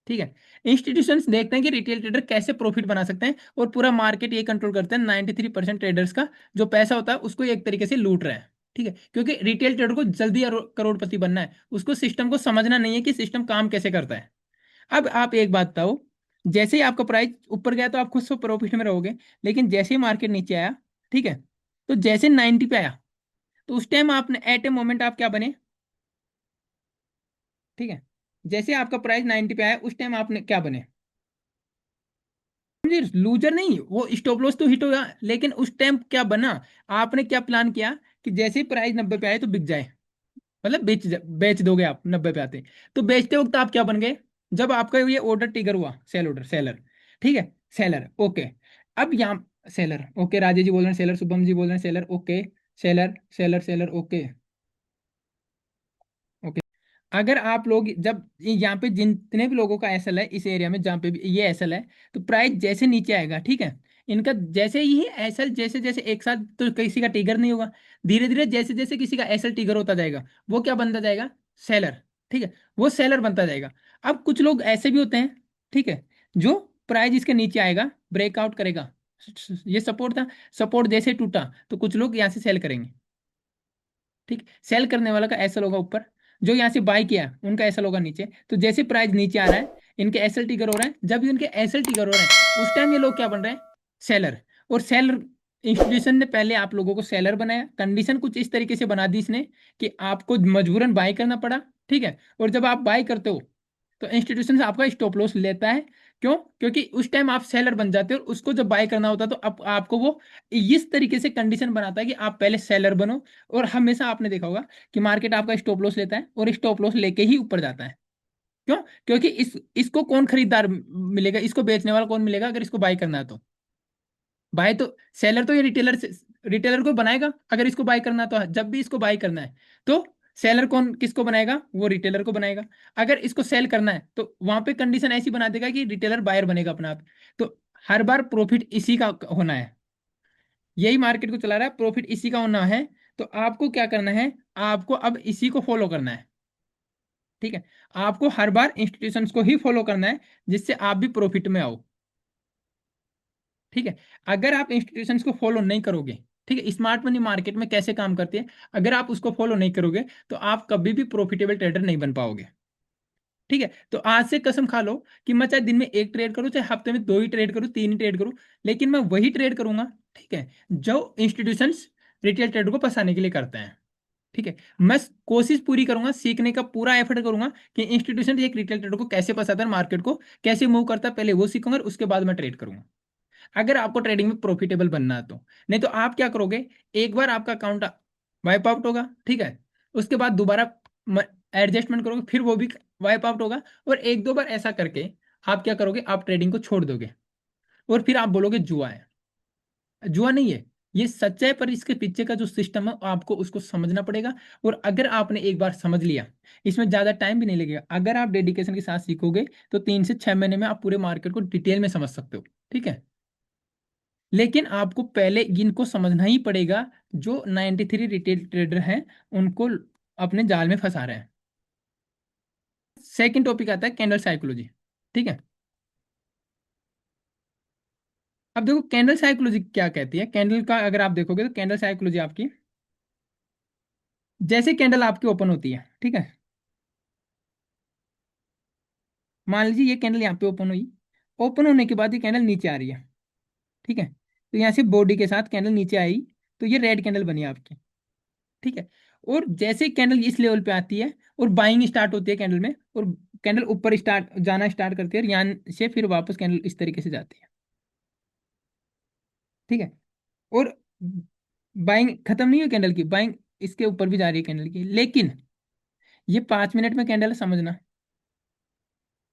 ठीक है। इंस्टीट्यूशंस देखते हैं कि रिटेल ट्रेडर कैसे प्रॉफिट बना सकते हैं, और पूरा मार्केट ये कंट्रोल करते हैं, 93% ट्रेडर्स का जो पैसा होता है उसको ये एक तरीके से लूट रहे हैं, ठीक है, क्योंकि रिटेल ट्रेडर को जल्दी करोड़पति बनना है, उसको सिस्टम को समझना नहीं है कि सिस्टम काम कैसे करता है। अब आप एक बात बताओ, जैसे ही आपका प्राइस ऊपर गया तो आप खुद से प्रॉफिट में रहोगे, लेकिन जैसे ही मार्केट नीचे आया, ठीक है, तो जैसे 90 पे आया, तो उस टाइम आपने एट ए मोमेंट आप क्या बने, ठीक है, जैसे आपका प्राइस 90 पे आया उस टाइम आपने क्या बने, लूजर नहीं, वो स्टॉप लॉस तो हिट होगा, लेकिन उस टाइम क्या बना, आपने क्या प्लान किया कि जैसे ही प्राइस 90 पे आए तो बिक जाए, मतलब बेच दोगे आप 90 पे आते, तो बेचते वक्त आप क्या बन गए, जब आपका ये ऑर्डर ट्रिगर हुआ, सेल ऑर्डर, सेलर, ठीक है, सेलर, ओके। अब यहाँ सेलर, ओके, राजेश जी बोल रहे हैं सेलर, शुभम जी बोल रहे हैं seller, okay, seller seller seller, okay, okay. अगर आप लोग जब यहाँ पे जितने भी लोगों का एसएल है इस एरिया में, जहाँ पे भी ये एसएल है, तो प्राइस जैसे नीचे आएगा, ठीक है, इनका जैसे ही एसएल, जैसे जैसे एक साथ तो किसी का टिगर नहीं होगा, धीरे धीरे जैसे जैसे किसी का एसएल टिगर होता जाएगा, वो क्या बनता जाएगा, सेलर, ठीक है, वो सेलर बनता जाएगा। अब कुछ लोग ऐसे भी होते हैं, ठीक है, जो प्राइस इसके नीचे आएगा, ब्रेकआउट करेगा, ये सपोर्ट था, सपोर्ट जैसे टूटा तो कुछ लोग यहाँ से सेल करेंगे, ठीक, सेल करने वाला का एसएल होगा ऊपर, जो यहाँ से बाय किया उनका एसएल होगा नीचे, तो जैसे प्राइस नीचे आ रहा है, इनके एसएल टिकर हो रहे हैं, जब इनके एसएल टिकर हो रहे हैं उस टाइम ये लोग क्या बन रहे हैं, सेलर। और सेलर, इंस्टीट्यूशन ने पहले आप लोगों को सेलर बनाया, कंडीशन कुछ इस तरीके से बना दी इसने कि आपको मजबूरन बाय करना पड़ा, ठीक है, और जब आप बाय करते हो तो इंस्टीट्यूशन से आपका स्टॉप लॉस लेता है, क्यों, क्योंकि उस टाइम आप सेलर बन जाते हो, और उसको जब बाय करना होता है तो आपको वो इस तरीके से कंडीशन बनाता है कि आप पहले सेलर बनो। और हमेशा आपने देखा होगा कि मार्केट आपका स्टॉप लॉस लेता है और स्टॉप लॉस लेके ही ऊपर जाता है, क्यों, क्योंकि इसको कौन खरीदार मिलेगा, इसको बेचने वाला कौन मिलेगा, अगर इसको बाय करना है तो बाय तो सेलर तो ये रिटेलर से, रिटेलर को बनाएगा, अगर इसको बाय करना है तो जब भी इसको बाय करना है तो सेलर कौन किसको बनाएगा, वो रिटेलर को बनाएगा। अगर इसको सेल करना है तो वहां पे कंडीशन ऐसी बना देगा कि रिटेलर बायर बनेगा अपना आप। तो हर बार प्रॉफिट इसी का होना है, यही मार्केट को चला रहा है, प्रॉफिट इसी का होना है। तो आपको क्या करना है, आपको अब इसी को फॉलो करना है, ठीक है, आपको हर बार इंस्टीट्यूशंस को ही फॉलो करना है, जिससे आप भी प्रॉफिट में आओ, ठीक है। अगर आप इंस्टीट्यूशंस को फॉलो नहीं करोगे, ठीक है, स्मार्ट मनी मार्केट में कैसे काम करती है, अगर आप उसको फॉलो नहीं करोगे तो आप कभी भी प्रॉफिटेबल ट्रेडर नहीं बन पाओगे, ठीक है। तो आज से कसम खा लो कि मैं चाहे दिन में एक ट्रेड करूं, चाहे हफ्ते में दो ही ट्रेड करूं, तीन ही ट्रेड करूं, लेकिन मैं वही ट्रेड करूंगा, ठीक है, जो इंस्टीट्यूशंस रिटेल ट्रेडर को फंसाने के लिए करते हैं, ठीक है। मैं कोशिश पूरी करूंगा, सीखने का पूरा एफर्ट करूंगा कि इंस्टीट्यूशन एक रिटेल ट्रेडर को कैसे फंसाता है, मार्केट को कैसे मूव करता है, पहले वो सीखूंगा और उसके बाद मैं ट्रेड करूंगा, अगर आपको ट्रेडिंग में प्रॉफिटेबल बनना है तो। नहीं तो आप क्या करोगे, एक बार आपका अकाउंट वाइप आउट होगा, ठीक है, उसके बाद दोबारा एडजस्टमेंट करोगे, फिर वो भी वाइप आउट होगा, और एक दो बार ऐसा करके आप क्या करोगे, आप ट्रेडिंग को छोड़ दोगे, और फिर आप बोलोगे जुआ है। जुआ नहीं है, ये सच्चा है, पर इसके पीछे का जो सिस्टम है आपको उसको समझना पड़ेगा। और अगर आपने एक बार समझ लिया, इसमें ज्यादा टाइम भी नहीं लगेगा, अगर आप डेडिकेशन के साथ सीखोगे तो 3 से 6 महीने में आप पूरे मार्केट को डिटेल में समझ सकते हो, ठीक है। लेकिन आपको पहले इनको समझना ही पड़ेगा, जो 93 रिटेल ट्रेडर हैं उनको अपने जाल में फंसा रहे हैं। सेकंड टॉपिक आता है कैंडल साइकोलॉजी, ठीक है। अब देखो कैंडल साइकोलॉजी क्या कहती है, कैंडल का अगर आप देखोगे तो कैंडल साइकोलॉजी आपकी, जैसे कैंडल आपकी ओपन होती है, ठीक है, मान लीजिए ये कैंडल यहाँ पे ओपन हुई, ओपन होने के बाद ये कैंडल नीचे आ रही है, ठीक है, तो यहाँ से बॉडी के साथ कैंडल नीचे आई, तो ये रेड कैंडल बनी आपकी, ठीक है। और जैसे कैंडल इस लेवल पे आती है और बाइंग स्टार्ट होती है कैंडल में, और कैंडल ऊपर स्टार्ट जाना स्टार्ट करती है, और यहाँ से फिर वापस कैंडल इस तरीके से जाती है, ठीक है। और बाइंग खत्म नहीं हुई कैंडल की, बाइंग इसके ऊपर भी जा रही है कैंडल की, लेकिन ये 5 मिनट में कैंडल है, समझना।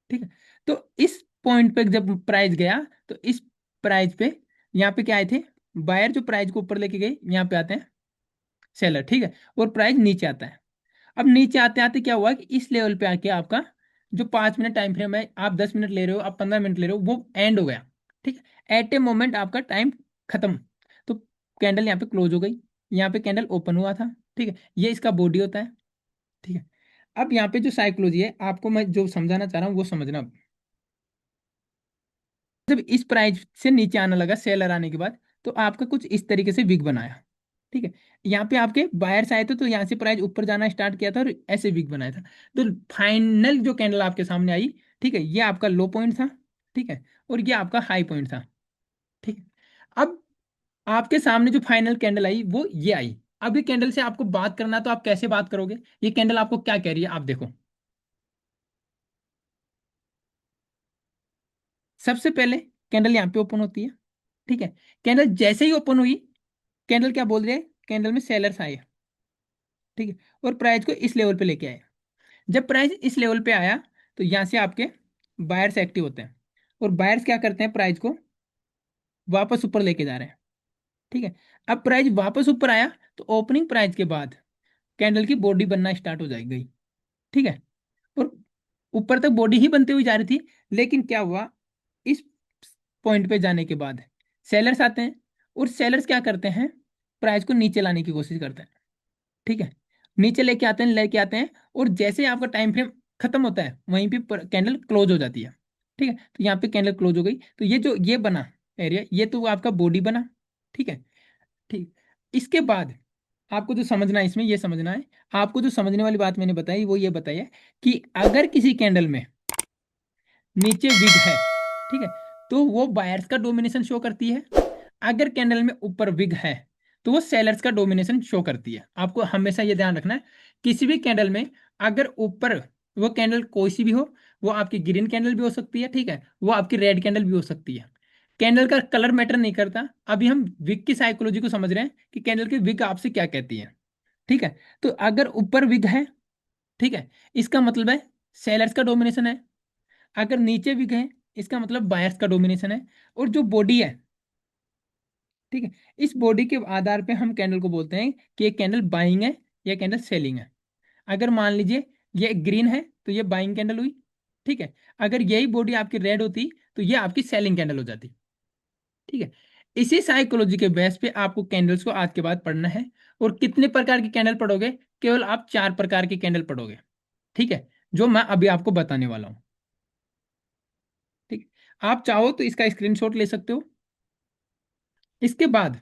ठीक है। तो इस पॉइंट पे जब प्राइस गया, तो इस प्राइस पे यहाँ पे क्या आए थे, बायर जो प्राइस को ऊपर लेके गए, यहाँ पे आते हैं सेलर। ठीक है। और प्राइस नीचे आता है। अब नीचे आते आते क्या हुआ कि इस लेवल पे आके आपका जो 5 मिनट टाइम फ्रेम है, आप 10 मिनट ले रहे हो, आप 15 मिनट ले रहे हो, वो एंड हो गया। ठीक है। एट ए मोमेंट आपका टाइम खत्म। तो कैंडल यहाँ पे क्लोज हो गई, यहाँ पे कैंडल ओपन हुआ था। ठीक है। ये इसका बॉडी होता है। ठीक है। अब यहाँ पे जो साइकोलॉजी है, आपको मैं जो समझाना चाह रहा हूँ वो समझना। जब इस प्राइस से नीचे आने लगा सेलर आने के बाद, तो आपका कुछ इस तरीके से विग बनाया। ठीक है। यहाँ पे आपके बायर्स आए थे, तो यहाँ से प्राइस ऊपर जाना स्टार्ट किया था और ऐसे विग बनाया था। तो फाइनल जो कैंडल आपके सामने आई, ठीक है, ये आपका लो पॉइंट था। ठीक है। और ये आपका हाई पॉइंट था। ठीक है। अब आपके सामने जो फाइनल कैंडल आई वो ये आई। अब ये कैंडल से आपको बात करना है, तो आप कैसे बात करोगे? ये कैंडल आपको क्या कह रही है, आप देखो। सबसे पहले कैंडल यहाँ पे ओपन होती है। ठीक है। कैंडल जैसे ही ओपन हुई, कैंडल क्या बोल रहे हैं, कैंडल में सेलर्स आए। ठीक है। और प्राइस को इस लेवल पे लेके आए। जब प्राइस इस लेवल पे आया, तो यहाँ से आपके बायर्स एक्टिव होते हैं। और बायर्स क्या करते हैं, प्राइस को वापस ऊपर लेके जा रहे हैं। ठीक है। अब प्राइस वापस ऊपर आया, तो ओपनिंग प्राइस के बाद कैंडल की बॉडी बनना स्टार्ट हो जाएगी। ठीक है। और ऊपर तक बॉडी ही बनती हुई जा रही थी, लेकिन क्या हुआ, इस पॉइंट पे जाने के बाद सेलर्स आते हैं। और सेलर्स क्या करते हैं, प्राइस को नीचे लाने की कोशिश करते हैं। ठीक है। नीचे लेके आते हैं और जैसे ही आपका टाइम फ्रेम खत्म होता है, वहीं पे कैंडल क्लोज हो जाती है। ठीक है। तो यहाँ पे कैंडल क्लोज हो गई, तो ये जो ये बना एरिया, ये तो आपका बॉडी बना। ठीक है। ठीक। इसके बाद आपको जो समझना है इसमें, ये समझना है, आपको जो समझने वाली बात मैंने बताई वो ये बताई है कि अगर किसी कैंडल में नीचे विग है, ठीक है, तो वो बायर्स का डोमिनेशन शो करती है। अगर कैंडल में ऊपर विग है, तो वो सेलर्स का डोमिनेशन शो करती है। आपको हमेशा ये ध्यान रखना है, किसी भी कैंडल में अगर ऊपर वो कैंडल कोई सी भी हो, वो आपकी ग्रीन कैंडल भी हो सकती है, ठीक है, वो आपकी रेड कैंडल भी हो सकती है। कैंडल का कलर मैटर नहीं करता। अभी हम विग की साइकोलॉजी को समझ रहे हैं कि कैंडल की विग आपसे क्या कहती है। ठीक है। तो अगर ऊपर विग है, ठीक है, इसका मतलब है सेलर्स का डोमिनेशन है। अगर नीचे भी गए, इसका मतलब बायर्स का डोमिनेशन है। और जो बॉडी है, ठीक है, इस बॉडी के आधार पे हम कैंडल को बोलते हैं कि ये कैंडल बाइंग है या कैंडल सेलिंग है। अगर मान लीजिए ये ग्रीन है, तो ये बाइंग कैंडल हुई। ठीक है। अगर यही बॉडी आपकी रेड होती, तो ये आपकी सेलिंग कैंडल हो जाती। ठीक है। इसी साइकोलॉजी के बेस पे आपको कैंडल्स को आज के बाद पढ़ना है। और कितने प्रकार की कैंडल पढ़ोगे? केवल आप 4 प्रकार की कैंडल पढ़ोगे। ठीक है। जो मैं अभी आपको बताने वाला हूं। ठीक है। आप चाहो तो इसका स्क्रीनशॉट ले सकते हो। इसके बाद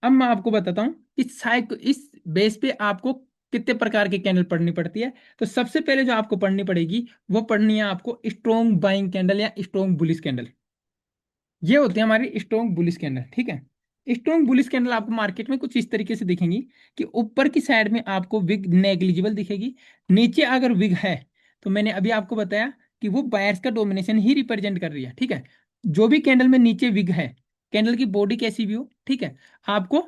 अब मैं आपको बताता हूं कि साइक इस बेस पे आपको कितने प्रकार की कैंडल पढ़नी पड़ती है। तो सबसे पहले जो आपको पढ़नी पड़ेगी, वो पढ़नी है आपको स्ट्रॉन्ग बाइंग कैंडल या स्ट्रॉन्ग बुलिश कैंडल। ये होती है हमारी स्ट्रॉन्ग बुलिश कैंडल। ठीक है। स्ट्रॉन्ग बुलिश कैंडल आपको मार्केट में कुछ इस तरीके से दिखेंगी कि ऊपर की साइड में आपको विग नेग्लिजिबल दिखेगी। नीचे अगर विग है, तो मैंने अभी आपको बताया कि वो बायर्स का डोमिनेशन ही रिप्रेजेंट कर रही है। ठीक है। जो भी कैंडल में नीचे विग है, कैंडल की बॉडी कैसी भी हो, ठीक है, आपको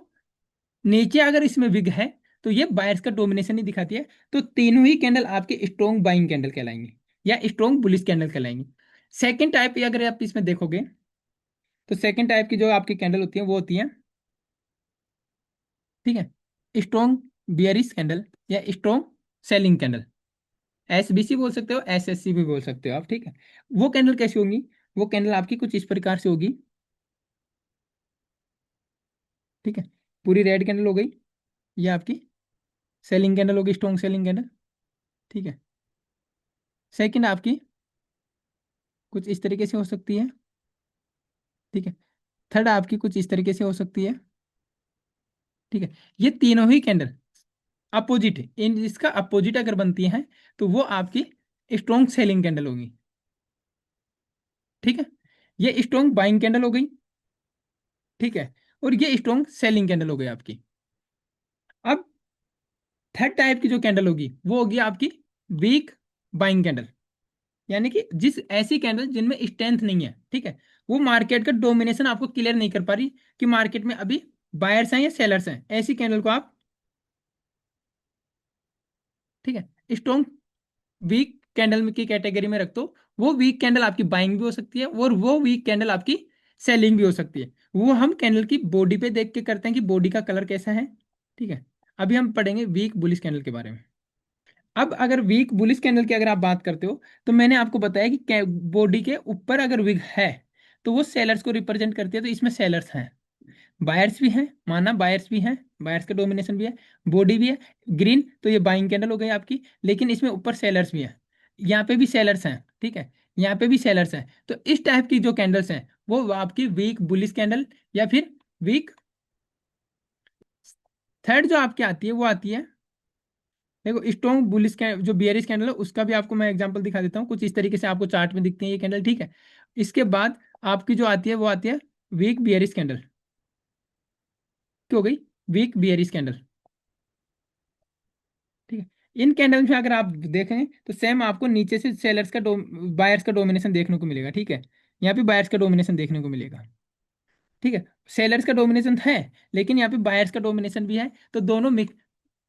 नीचे अगर इसमें विग है, तो ये बायर्स का डोमिनेशन ही दिखाती है। तो तीनों ही कैंडल आपके स्ट्रॉन्ग बाइंग कैंडल कहलाएंगे या स्ट्रॉन्ग बुलिश कैंडल कहलाएंगे। सेकंड टाइप अगर आप इसमें देखोगे, तो सेकंड टाइप की जो आपकी कैंडल होती है वो होती है, ठीक है, स्ट्रॉन्ग बियरिश कैंडल या स्ट्रॉन्ग सेलिंग कैंडल। एसबीसी बोल सकते हो, एसएससी भी बोल सकते हो आप। ठीक है। वो कैंडल कैसी होंगी? वो कैंडल आपकी कुछ इस प्रकार से होगी। ठीक है। पूरी रेड कैंडल हो गई, ये आपकी सेलिंग कैंडल होगी, स्ट्रॉन्ग सेलिंग कैंडल। ठीक है। सेकंड आपकी कुछ इस तरीके से हो सकती है। ठीक है। थर्ड आपकी कुछ इस तरीके से हो सकती है। ठीक है। ये तीनों ही कैंडल अपोजिट है, इन इसका अपोजिट अगर बनती है, तो वो आपकी स्ट्रॉन्ग सेलिंग कैंडल होगी। ठीक है। ये स्ट्रॉन्ग बाइंग कैंडल हो गई। ठीक है। और ये स्ट्रॉन्ग सेलिंग कैंडल हो गई आपकी। अब थर्ड टाइप की जो कैंडल होगी, वो होगी आपकी वीक बाइंग कैंडल। यानी कि जिस ऐसी कैंडल जिनमें स्ट्रेंथ नहीं है। ठीक है। वो मार्केट का डोमिनेशन आपको क्लियर नहीं कर पा रही कि मार्केट में अभी बायर्स हैं या सेलर्स हैं, ऐसी कैंडल को आप, ठीक है, स्ट्रॉन्ग वीक कैंडल में की कैटेगरी में रख दो। वो वीक कैंडल आपकी बाइंग भी हो सकती है और वो वीक कैंडल आपकी सेलिंग भी हो सकती है। वो हम कैंडल की बॉडी पे देख के करते हैं कि बॉडी का कलर कैसा है। ठीक है, अभी हम पढ़ेंगे वीक बुलिश कैंडल के बारे में। अब अगर वीक बुलिश कैंडल की अगर आप बात करते हो, तो मैंने आपको बताया कि बॉडी के ऊपर अगर विग है तो वो सेलर्स को रिप्रेजेंट करती है, तो इसमें सेलर्स हैं, बायर्स भी हैं, माना बायर्स भी हैं, बायर्स का डोमिनेशन भी है, बॉडी भी है ग्रीन, तो ये बाइंग कैंडल हो गई आपकी, लेकिन इसमें ऊपर सेलर्स भी हैं, यहाँ पे भी सेलर्स हैं, ठीक है, यहाँ पे भी सेलर्स हैं। तो इस टाइप की जो कैंडल्स हैं वो आपकी वीक बुलिश कैंडल या फिर वीक। थर्ड जो आपकी आती है वो आती है, देखो स्ट्रॉन्ग बुलिश जो बियरिश कैंडल है उसका भी आपको मैं एग्जांपल दिखा देता हूँ, कुछ इस तरीके से आपको चार्ट में दिखती है ये कैंडल, ठीक है। इसके बाद आपकी जो आती है वो आती है वीक बियरिश कैंडल, क्या हो गई, वीक बियरिश कैंडल, ठीक है। इन कैंडल में अगर आप देखें तो सेम आपको नीचे से सेलर्स का बायर्स का डोमिनेशन देखने को मिलेगा, ठीक है, यहाँ पे बायर्स का डोमिनेशन देखने को मिलेगा, ठीक है। सेलर्स का डोमिनेशन है, लेकिन यहाँ पे बायर्स का डोमिनेशन भी है, तो दोनों मिक्स,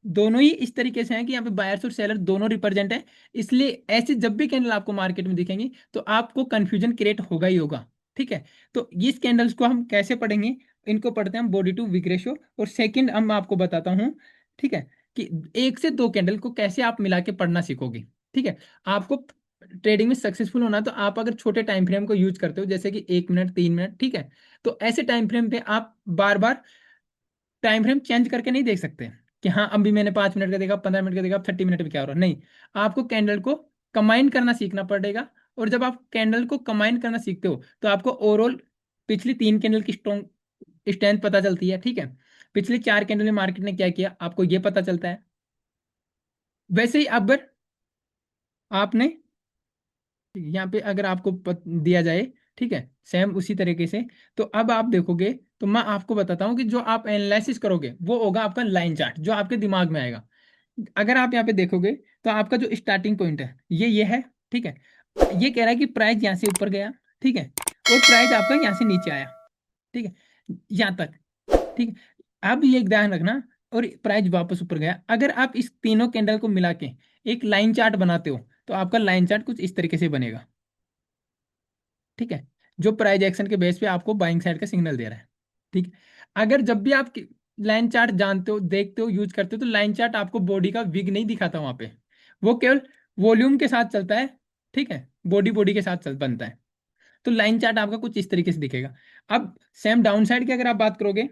दोनों ही इस तरीके से हैं कि यहाँ पे बायर्स और सेलर दोनों रिप्रेजेंट है। इसलिए ऐसे जब भी कैंडल आपको मार्केट में दिखेंगी तो आपको कंफ्यूजन क्रिएट होगा ही होगा, ठीक है। तो इस कैंडल्स को हम कैसे पढ़ेंगे, इनको पढ़ते हैं हम बॉडी टू विक रेशियो, और सेकंड हम आपको बताता हूँ, ठीक है, कि एक से दो कैंडल को कैसे आप मिला के पढ़ना सीखोगे, ठीक है। आपको ट्रेडिंग में सक्सेसफुल होना, तो आप अगर छोटे टाइम फ्रेम को यूज करते हो जैसे कि 1 मिनट 3 मिनट, ठीक है, तो ऐसे टाइम फ्रेम पे आप बार बार टाइम फ्रेम चेंज करके नहीं देख सकते कि हाँ अभी मैंने 5 मिनट का देखा, 15 मिनट का देखा, 30 मिनट में क्या हो रहा है, नहीं। आपको कैंडल को कंबाइन करना सीखना पड़ेगा, और जब आप कैंडल को कंबाइन करना सीखते हो तो आपको ओवरऑल पिछली 3 कैंडल की स्ट्रॉन्ग स्ट्रेंथ पता चलती है, ठीक है। पिछली 4 कैंडल में मार्केट ने क्या किया आपको ये पता चलता है। वैसे ही अगर आपने यहाँ पे अगर आपको दिया जाए, ठीक है, सेम उसी तरीके से, तो अब आप देखोगे, तो मैं आपको बताता हूँ कि जो आप एनालिसिस करोगे वो होगा आपका लाइन चार्ट जो आपके दिमाग में आएगा। अगर आप यहाँ पे देखोगे तो आपका जो स्टार्टिंग पॉइंट है ये है, ठीक है। ये कह रहा है कि प्राइस यहाँ से ऊपर गया, ठीक है, और प्राइस आपका यहाँ से नीचे आया, ठीक है, यहाँ तक, ठीक है। अब ये ध्यान रखना, और प्राइस वापस ऊपर गया, अगर आप इस तीनों कैंडल को मिला के एक लाइन चार्ट बनाते हो तो आपका लाइन चार्ट कुछ इस तरीके से बनेगा, ठीक है, जो प्राइस एक्शन के बेस पे आपको बाइंग साइड का सिग्नल दे रहा है, ठीक है। अगर जब भी आप लाइन चार्ट जानते हो, देखते हो, यूज करते हो, तो लाइन चार्ट आपको बॉडी का विग नहीं दिखाता वहां पे, वो केवल वॉल्यूम के साथ चलता है, ठीक है, बॉडी बॉडी के साथ चल बनता है। तो लाइन चार्ट आपका कुछ इस तरीके से दिखेगा। अब सेम डाउन साइड की अगर आप बात करोगे,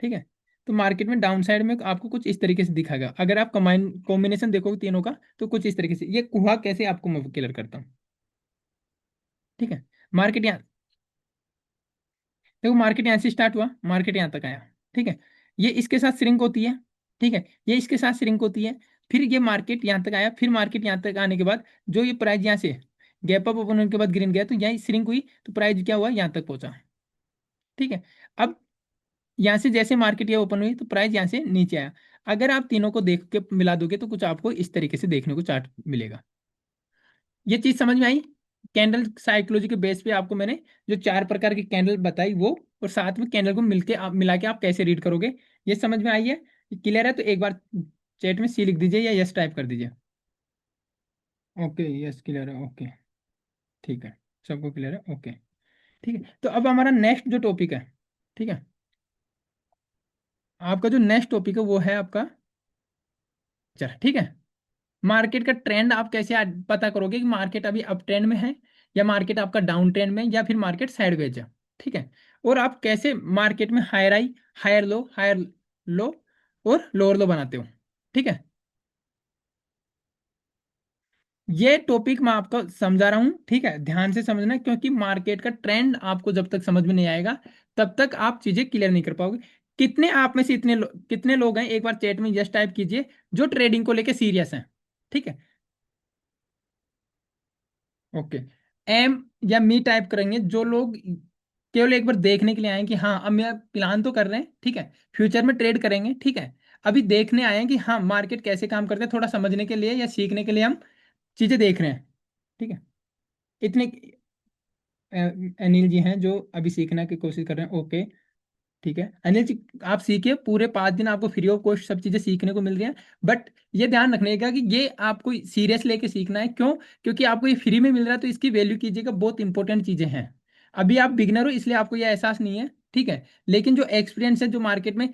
ठीक है, तो मार्केट में डाउन साइड में आपको कुछ इस तरीके से दिखाएगा, अगर आप कमाइन कॉम्बिनेशन देखोगे तीनों का तो कुछ इस तरीके से, ये कुहा कैसे आपको मैं क्लियर करता हूँ, ठीक है। मार्केट यहाँ, देखो मार्केट यहाँ से स्टार्ट हुआ, मार्केट यहाँ तक आया, ठीक है, ये इसके साथ श्रिंक होती है, ठीक है, ये इसके साथ श्रिंक होती है, फिर ये मार्केट यहाँ तक आया, फिर मार्केट यहाँ तक आने के बाद जो ये प्राइस यहाँ से गैप अप ओपन होने के बाद ग्रीन गया, तो यहाँ श्रिंक हुई, तो प्राइस क्या हुआ यहाँ तक पहुंचा, ठीक है। अब यहाँ से जैसे मार्केट ये ओपन हुई तो प्राइस यहाँ से नीचे आया। अगर आप तीनों को देख के मिला दोगे तो कुछ आपको इस तरीके से देखने को चार्ट मिलेगा। ये चीज समझ में आई, कैंडल साइकोलॉजी के बेस पे आपको मैंने जो 4 प्रकार की कैंडल बताई वो, और साथ में कैंडल को मिलके आप मिला के आप कैसे रीड करोगे, ये समझ में आई है, क्लियर है, तो एक बार चैट में सी लिख दीजिए या यस टाइप कर दीजिए। ओके यस क्लियर है, ओके, ठीक है, सबको क्लियर है, ओके, ठीक है। तो अब हमारा नेक्स्ट जो टॉपिक है, ठीक है, आपका जो नेक्स्ट टॉपिक है वो है आपका, चल ठीक है, मार्केट का ट्रेंड आप कैसे पता करोगे कि मार्केट अभी अप ट्रेंड में है या मार्केट आपका डाउन ट्रेंड में या फिर मार्केट साइडवेज है, ठीक है। और आप कैसे मार्केट में हायर हाई, हायर लो और लोअर लो बनाते हो, ठीक है। ये टॉपिक मैं आपको समझा रहा हूं, ठीक है, ध्यान से समझना, क्योंकि मार्केट का ट्रेंड आपको जब तक समझ में नहीं आएगा तब तक आप चीजें क्लियर नहीं कर पाओगे। कितने आप में से कितने लोग हैं, एक बार चैट में यस टाइप कीजिए, जो ट्रेडिंग को लेके सीरियस हैं, ठीक है, ओके। एम या मी टाइप करेंगे जो लोग केवल एक बार देखने के लिए आए हैं कि हाँ अब मैं प्लान तो कर रहे हैं, ठीक है, फ्यूचर में ट्रेड करेंगे, ठीक है, अभी देखने आए हैं कि हाँ मार्केट कैसे काम करते हैं, थोड़ा समझने के लिए या सीखने के लिए हम चीजें देख रहे हैं, ठीक है। इतने अनिल जी हैं जो अभी सीखने की कोशिश कर रहे हैं, ओके, ठीक है अनिल जी, आप सीखिए, पूरे 5 दिन आपको फ्री ऑफ कॉस्ट सब चीजें सीखने को मिल रही हैं। बट ये ध्यान रखने का कि ये आपको सीरियस लेके सीखना है। क्यों? क्योंकि आपको ये फ्री में मिल रहा है तो इसकी वैल्यू कीजिएगा, बहुत इंपॉर्टेंट चीजें हैं। अभी आप बिगनर हो इसलिए आपको ये एहसास नहीं है, ठीक है। लेकिन जो एक्सपीरियंस है, जो मार्केट में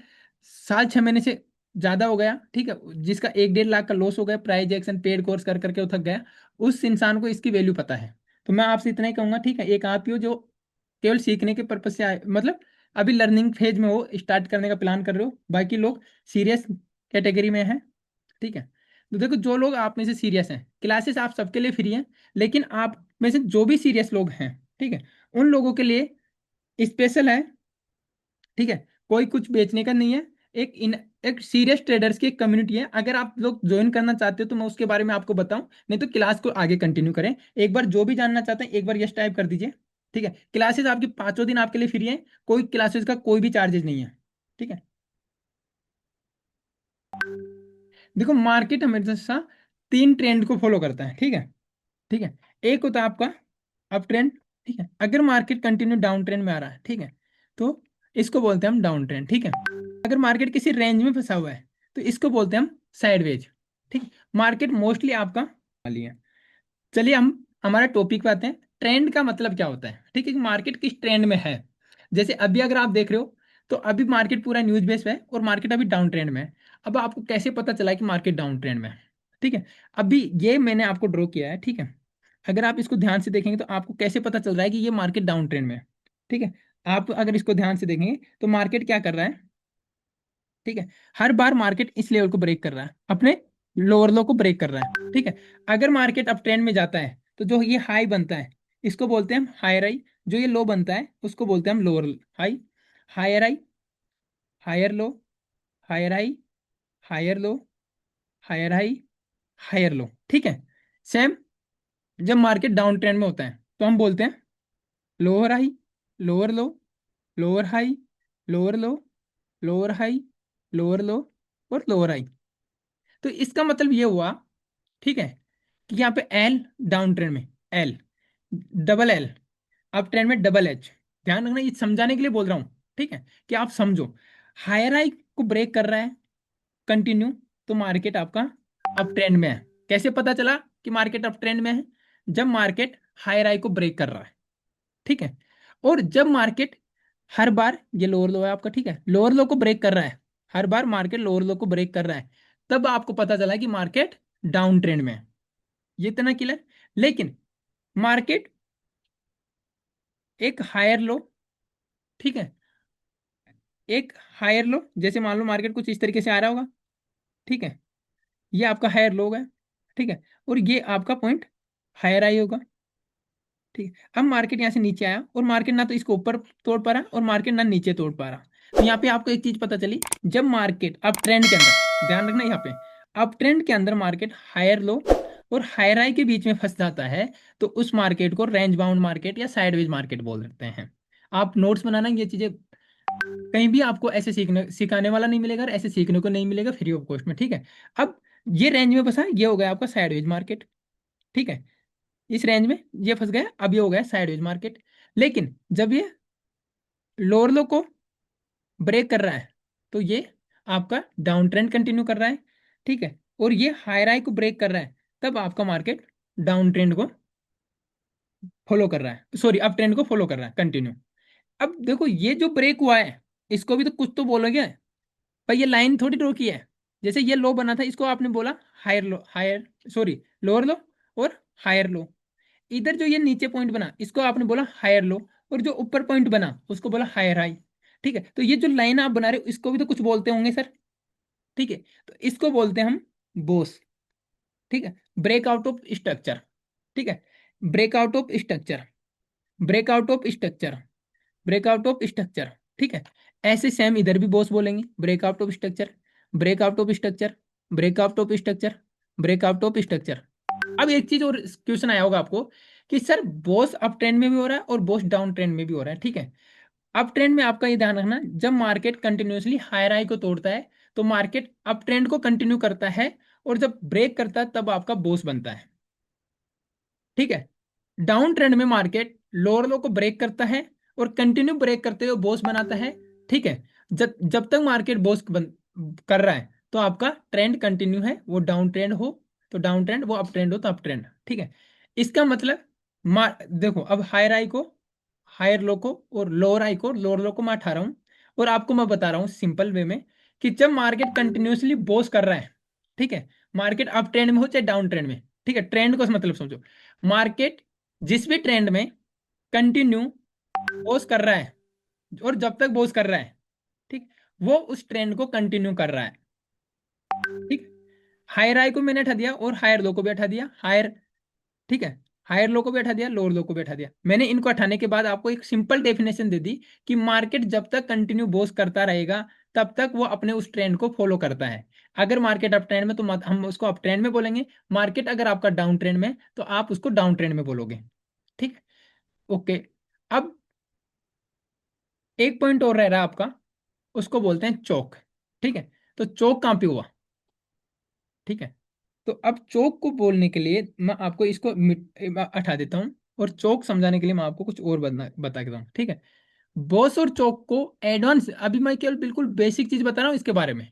साल 6 महीने से ज्यादा हो गया, ठीक है, जिसका 1-1.5 लाख का लॉस हो गया, प्राइज एक्शन पेड कोर्स कर करके वो थक गया, उस इंसान को इसकी वैल्यू पता है। तो मैं आपसे इतना ही कहूंगा, ठीक है, एक आप ही हो जो केवल सीखने के पर्पज से आए, मतलब अभी लर्निंग फेज में हो, स्टार्ट करने का प्लान कर रहे हो, बाकी लोग सीरियस कैटेगरी में हैं, ठीक है। तो देखो, जो लोग आप में से सीरियस हैं, क्लासेस आप सबके लिए फ्री हैं, लेकिन आप में से जो भी सीरियस लोग हैं, ठीक है, उन लोगों के लिए स्पेशल है, ठीक है। कोई कुछ बेचने का नहीं है, एक सीरियस ट्रेडर्स की एक कम्युनिटी है। अगर आप लोग ज्वाइन करना चाहते हो तो मैं उसके बारे में आपको बताऊं, नहीं तो क्लास को आगे कंटिन्यू करें। एक बार जो भी जानना चाहते हैं एक बार यस टाइप कर दीजिए, ठीक है। क्लासेस आपकी 5 दिन आपके लिए फ्री है, कोई क्लासेस का कोई भी चार्जेस नहीं है, ठीक है। देखो, मार्केट हमेशा 3 ट्रेंड को फॉलो करता है, ठीक है, ठीक है। एक होता है आपका अप ट्रेंड, ठीक है। अगर मार्केट कंटिन्यू डाउन ट्रेंड में आ रहा है, ठीक है, तो इसको बोलते हैं हम डाउन ट्रेंड, ठीक है। अगर मार्केट किसी रेंज में फंसा हुआ है तो इसको बोलते हैं हम साइडवेज, ठीक है। मार्केट मोस्टली आपका वाली है। चलिए हम हमारा टॉपिक पे आते हैं, ट्रेंड का मतलब क्या होता है, ठीक है, कि मार्केट किस ट्रेंड में है। जैसे अभी अगर आप देख रहे हो तो अभी मार्केट पूरा न्यूज बेस पे है और मार्केट अभी डाउन ट्रेंड में है। अब आपको कैसे पता चला कि मार्केट डाउन ट्रेंड में है, ठीक है। अभी ये मैंने आपको ड्रॉ किया है, ठीक है। अगर आप इसको ध्यान से देखेंगे तो आपको कैसे पता चल रहा है कि ये मार्केट डाउन ट्रेंड में है, ठीक है। आप अगर इसको ध्यान से देखेंगे तो मार्केट क्या कर रहा है, ठीक है, हर बार मार्केट इस लेवल को ब्रेक कर रहा है, अपने लोअर लो को ब्रेक कर रहा है, ठीक है। अगर मार्केट अप ट्रेंड में जाता है तो जो ये हाई बनता है इसको बोलते हैं हम हायर हाई, जो ये लो बनता है उसको बोलते हैं हम lower high. Higher high, higher low, higher high, higher low, higher high, higher low, ठीक है। सेम जब मार्केट डाउन ट्रेंड में होता है तो हम बोलते हैं लोअर हाई, लोअर लो, लोअर हाई, लोअर लो, लोअर हाई, लोअर लो और लोअर हाई। तो इसका मतलब ये हुआ, ठीक है, कि यहाँ पे एल डाउन ट्रेंड में L, double L up trend में डबल एच। ध्यान रखना, ये समझाने के लिए बोल रहा हूँ, ठीक है, कि आप समझो। हायर हाई को ब्रेक कर रहा है कंटिन्यू, तो मार्केट आपका अप ट्रेंड में है। कैसे पता चला कि मार्केट अप ट्रेंड में है? जब मार्केट हायर हाई को ब्रेक कर रहा है, ठीक है। और जब मार्केट हर बार, ये लोअर लो है आपका, ठीक है, लोअर लो को ब्रेक कर रहा है, हर बार मार्केट लोअर लो को ब्रेक कर रहा है, तब आपको पता चला कि मार्केट डाउन ट्रेंड में है। ये इतना क्लियर। लेकिन मार्केट एक हायर लो, ठीक है, एक हायर लो, जैसे मान लो मार्केट कुछ इस तरीके से आ रहा होगा, ठीक है, ये आपका हायर लो है, ठीक है, और ये आपका पॉइंट हायर आई होगा, ठीक है। अब मार्केट यहाँ से नीचे आया और मार्केट ना तो इसको ऊपर तोड़ पा रहा और मार्केट ना नीचे तोड़ पा रहा। तो यहाँ पे आपको एक चीज पता चली, जब मार्केट अप ट्रेंड के अंदर, ध्यान रखना यहाँ पे, अप ट्रेंड के अंदर मार्केट हायर लो और हायर हाई के बीच में फंस जाता है, तो उस मार्केट को रेंज बाउंड मार्केट या साइडवेज मार्केट बोल देते हैं। आप नोट्स बनाना, ये चीजें कहीं भी आपको ऐसे सिखाने वाला नहीं मिलेगा और ऐसे सीखने को नहीं मिलेगा फ्री ऑफ कॉस्ट में, ठीक है। अब ये रेंज में फंसा, ये हो गया आपका साइडवेज मार्केट, ठीक है। इस रेंज में ये फंस गया, अब ये हो गया साइडवेज मार्केट। लेकिन जब ये लोअर लो को ब्रेक कर रहा है तो ये आपका डाउन ट्रेंड कंटिन्यू कर रहा है, ठीक है। और ये हाई राई को ब्रेक कर रहा है, तब आपका मार्केट डाउन ट्रेंड को फॉलो कर रहा है, सॉरी अप ट्रेंड को फॉलो कर रहा है कंटिन्यू। अब देखो, ये जो ब्रेक हुआ है इसको भी तो कुछ तो बोलोगे भाई, ये लाइन थोड़ी ड्रॉ की है। जैसे ये लो बना था, इसको आपने बोला higher low, higher, sorry lower low और हायर लो। इधर जो ये नीचे पॉइंट बना इसको आपने बोला हायर लो, और जो ऊपर पॉइंट बना उसको बोला हायर हाई, ठीक है। तो ये जो लाइन आप बना रहे हो इसको भी तो कुछ बोलते होंगे सर, ठीक है। तो इसको बोलते हैं हम बोस, ठीक है, ब्रेकआउट ऑफ स्ट्रक्चर, ठीक है, breakout of structure, breakout of structure, breakout of structure, ठीक है। ऐसे सेम इधर भी बॉस बोलेंगे, breakout of structure, breakout of structure, breakout of structure, breakout of structure. अब एक चीज और क्वेश्चन आया होगा आपको कि सर बॉस अप ट्रेंड में भी हो रहा है और बॉस डाउन ट्रेंड में भी हो रहा है, ठीक है। अप ट्रेंड में आपका ये ध्यान रखना, जब मार्केट कंटिन्यूअसली हायर हाई को तोड़ता है तो मार्केट अप ट्रेंड को कंटिन्यू करता है, और जब ब्रेक करता है तब आपका बॉस बनता है, ठीक है। डाउन ट्रेंड में मार्केट लोअर लो को ब्रेक करता है और कंटिन्यू ब्रेक करते हुए बॉस बनाता है, ठीक है। जब जब तक मार्केट बोस कर रहा है तो आपका ट्रेंड कंटिन्यू है, वो डाउन ट्रेंड हो तो डाउन ट्रेंड, वो अप ट्रेंड हो तो अप ट्रेंड। ठीक है। इसका मतलब देखो अब हायर आई को हायर लो को और लोअर आई को लोअर लो को मैं उठा रहा हूँ, और आपको मैं बता रहा हूँ सिंपल वे में कि जब मार्केट कंटिन्यूअसली बोस कर रहा है, ठीक है, मार्केट अप ट्रेंड में हो चाहे डाउन ट्रेंड में, ठीक है, ट्रेंड को मतलब समझो, मार्केट जिस भी ट्रेंड में कंटिन्यू बोस कर रहा है और जब तक बोस कर रहा है, ठीक, वो उस ट्रेंड को कंटिन्यू कर रहा है। ठीक। हायर हाई को मैंने हटा दिया और हायर लो को भी हटा दिया, हायर, ठीक है, हायर लो को भी हटा दिया, लोअर लो को भी हटा दिया। मैंने इनको हटाने के बाद आपको एक सिंपल डेफिनेशन दे दी कि मार्केट जब तक कंटिन्यू बोस करता रहेगा तब तक वो अपने उस ट्रेंड को फॉलो करता है। अगर मार्केट अप ट्रेंड में तो हम उसको अप ट्रेंड में बोलेंगे, मार्केट अगर आपका डाउन ट्रेंड में तो आप उसको डाउन ट्रेंड में बोलोगे। ठीक है। ओके। अब एक पॉइंट और रह रहा है आपका, उसको बोलते हैं चौक। ठीक है। तो चौक कहाँ पे हुआ? ठीक है। तो अब चौक को बोलने के लिए मैं आपको इसको हटा देता हूँ, और चौक समझाने के लिए मैं आपको कुछ और बता देता हूँ। ठीक है। बॉस और चौक को एडवांस, अभी मैं केवल बिल्कुल बेसिक चीज बता रहा हूँ इसके बारे में।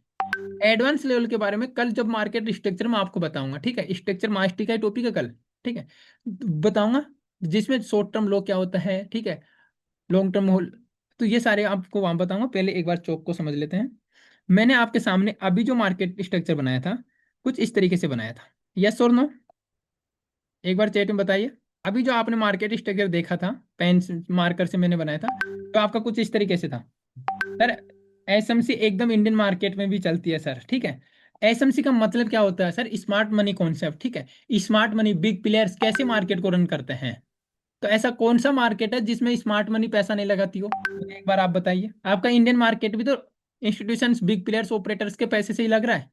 एडवांस लेवल के बारे में कल जब मार्केट स्ट्रक्चर में आपको बताऊंगा। ठीक है। स्ट्रक्चर मास्टरी का टॉपिक है कल। ठीक है। बताऊंगा जिसमें शॉर्ट टर्म लो क्या होता है, ठीक है, लॉन्ग टर्म होल, तो ये सारे आपको वहां बताऊंगा। पहले एक बार चौक को समझ लेते हैं। मैंने आपके सामने अभी जो मार्केट स्ट्रक्चर बनाया था कुछ इस तरीके से बनाया था। यस और नो? एक बार चैट में बताइए। अभी जो आपने मार्केट स्ट्रक्चर देखा था पेन मार्कर से मैंने बनाया था, तो आपका कुछ इस तरीके से था सर। एसएमसी एकदम इंडियन मार्केट में भी चलती है सर। ठीक है। एसएमसी का मतलब क्या होता है सर? Smart money concept. ठीक है। स्मार्ट मनी, बिग प्लेयर्स कैसे मार्केट को रन करते हैं। तो ऐसा कौन सा मार्केट है जिसमें स्मार्ट मनी पैसा नहीं लगाती हो? मुझे एक बार आप बताइए। आपका इंडियन मार्केट भी तो इंस्टीट्यूशंस, बिग प्लेयर्स, ऑपरेटर्स के पैसे से ही लग रहा है,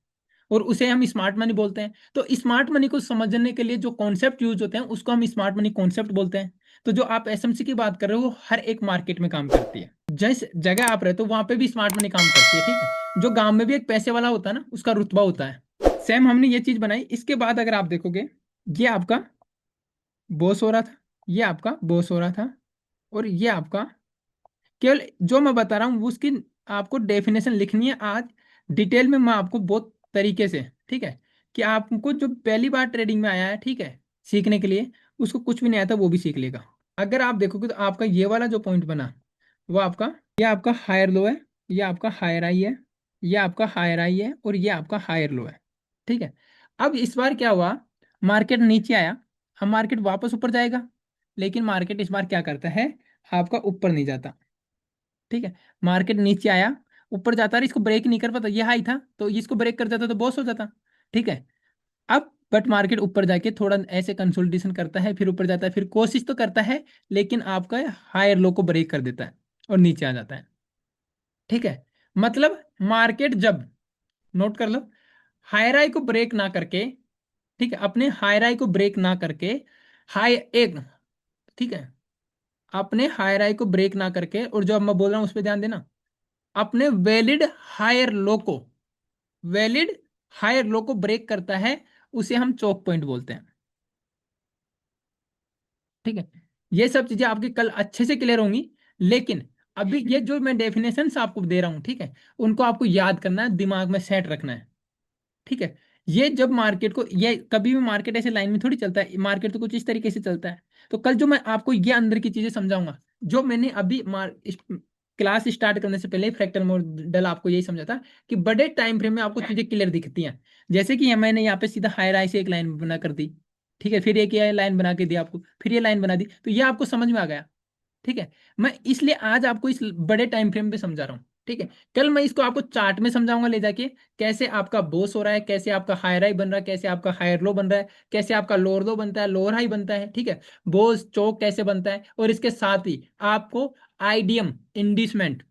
और उसे हम स्मार्ट मनी बोलते हैं। तो स्मार्ट मनी को समझने के लिए जो कॉन्सेप्ट यूज होते हैं उसको हम स्मार्ट मनी कॉन्सेप्ट बोलते हैं। तो जो आप एसएमसी की बात कर रहे हो वो हर एक मार्केट में काम करती है। जिस जगह आप रहते हो वहां पे भी स्मार्ट मनी काम करती है। ठीक है। जो गांव में भी एक पैसे वाला होता है ना, उसका रुतबा होता है सेम। हमने ये चीज बनाई। इसके बाद अगर आप देखोगे, ये आपका बॉस हो रहा था, ये आपका बॉस हो रहा था, और ये आपका, केवल जो मैं बता रहा हूँ उसकी आपको डेफिनेशन लिखनी है आज डिटेल में। मैं आपको बहुत तरीके से, ठीक है, कि आपको जो पहली बार ट्रेडिंग में आया है, ठीक है, सीखने के लिए, उसको कुछ भी नहीं आता वो भी सीख लेगा। अगर आप देखोगे तो आपका ये वाला जो पॉइंट बना वो आपका, ये आपका हायर लो है, ये आपका हायर आई है, ये आपका हायर आई है, और ये आपका हायर लो है। ठीक है। अब इस बार क्या हुआ, मार्केट नीचे आया, अब मार्केट वापस ऊपर जाएगा, लेकिन मार्केट इस बार क्या करता है, आपका ऊपर नहीं जाता। ठीक है। मार्केट नीचे आया, ऊपर जाता रहा, इसको ब्रेक नहीं कर पाता, ये हाई था तो इसको ब्रेक कर जाता तो बॉस हो जाता। ठीक है। अब बट मार्केट ऊपर जाके थोड़ा ऐसे कंसोलिडेशन करता है, फिर ऊपर जाता है, फिर कोशिश तो करता है, लेकिन आपका हायर लो को ब्रेक कर देता है और नीचे आ जाता है। ठीक है। मतलब मार्केट जब, नोट कर लो, हायर हाई को ब्रेक ना करके, ठीक है, अपने हायर हाई को ब्रेक ना करके, हाई एक, ठीक है, अपने हायर हाई को ब्रेक ना करके, और जो अब मैं बोल रहा हूं उस पर ध्यान देना, अपने वैलिड हायर लो को, वैलिड हायर लो को ब्रेक करता है, उसे हम चौक पॉइंट बोलते हैं। ठीक है। ये सब चीजें आपकी कल अच्छे से क्लियर होंगी, लेकिन अभी ये जो मैं डेफिनेशन आपको दे रहा हूं, ठीक है, उनको आपको याद करना है, दिमाग में सेट रखना है। ठीक है। ये जब मार्केट को, ये कभी भी मार्केट ऐसे लाइन में थोड़ी चलता है, मार्केट तो कुछ इस तरीके से चलता है। तो कल जो मैं आपको ये अंदर की चीजें समझाऊंगा, जो मैंने अभी क्लास स्टार्ट करने से पहले फ्रैक्टल मॉडल आपको यही समझा था कि बड़े टाइम फ्रेम में आपको चीजें क्लियर दिखती हैं। जैसे कि मैंने यहाँ पे सीधा हायर आई से एक लाइन बना कर दी, ठीक है, फिर एक ये लाइन बना के दी आपको, फिर ये लाइन बना दी, तो ये आपको समझ में आ गया। ठीक है। मैं इसलिए आज आपको इस बड़े टाइम फ्रेम पे समझा रहा हूँ। ठीक है। कल मैं इसको आपको चार्ट में समझाऊंगा ले जाके, कैसे आपका बोस हो रहा है, कैसे आपका हायर हाई बन रहा है, कैसे आपका हायर लो बन रहा है, कैसे आपका लोअर लो बनता है, लोअर हाई बनता है। ठीक है। बोस चौक कैसे बनता है, और इसके साथ ही आपको आईडीएम, इंडिसमेंट,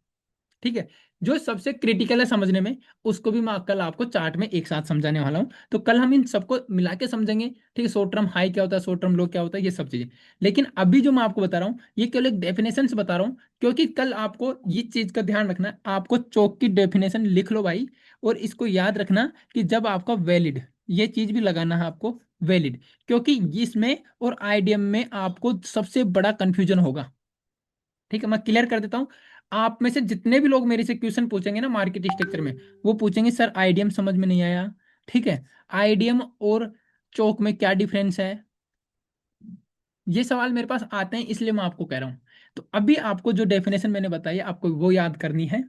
ठीक है, जो सबसे क्रिटिकल है समझने में, उसको भी मैं कल आपको चार्ट में एक साथ समझाने वाला हूं। तो कल हम इन सबको मिला के समझेंगे। ठीक है। शॉर्ट टर्म हाई क्या होता है, शॉर्ट टर्म लो क्या होता है, ये सब चीजें। लेकिन अभी जो मैं आपको बता रहा हूँ ये केवल एक डेफिनेशन से बता रहा हूँ, क्योंकि कल आपको ये चीज का ध्यान रखना है, आपको चौक की डेफिनेशन लिख लो भाई, और इसको याद रखना कि जब आपका वैलिड, ये चीज भी लगाना है आपको, वैलिड, क्योंकि इसमें और आईडीएम में आपको सबसे बड़ा कंफ्यूजन होगा। ठीक है। मैं क्लियर कर देता हूँ। आप में से जितने भी लोग मेरे से क्वेश्चन पूछेंगे ना मार्केट स्ट्रक्चर में, वो पूछेंगे सर आईडीएम समझ में नहीं आया। ठीक है, आईडीएम और चौक में क्या डिफरेंस है, ये सवाल मेरे पास आते हैं, इसलिए मैं आपको कह रहा हूँ। तो अभी आपको जो डेफिनेशन मैंने बताई आपको वो याद करनी है।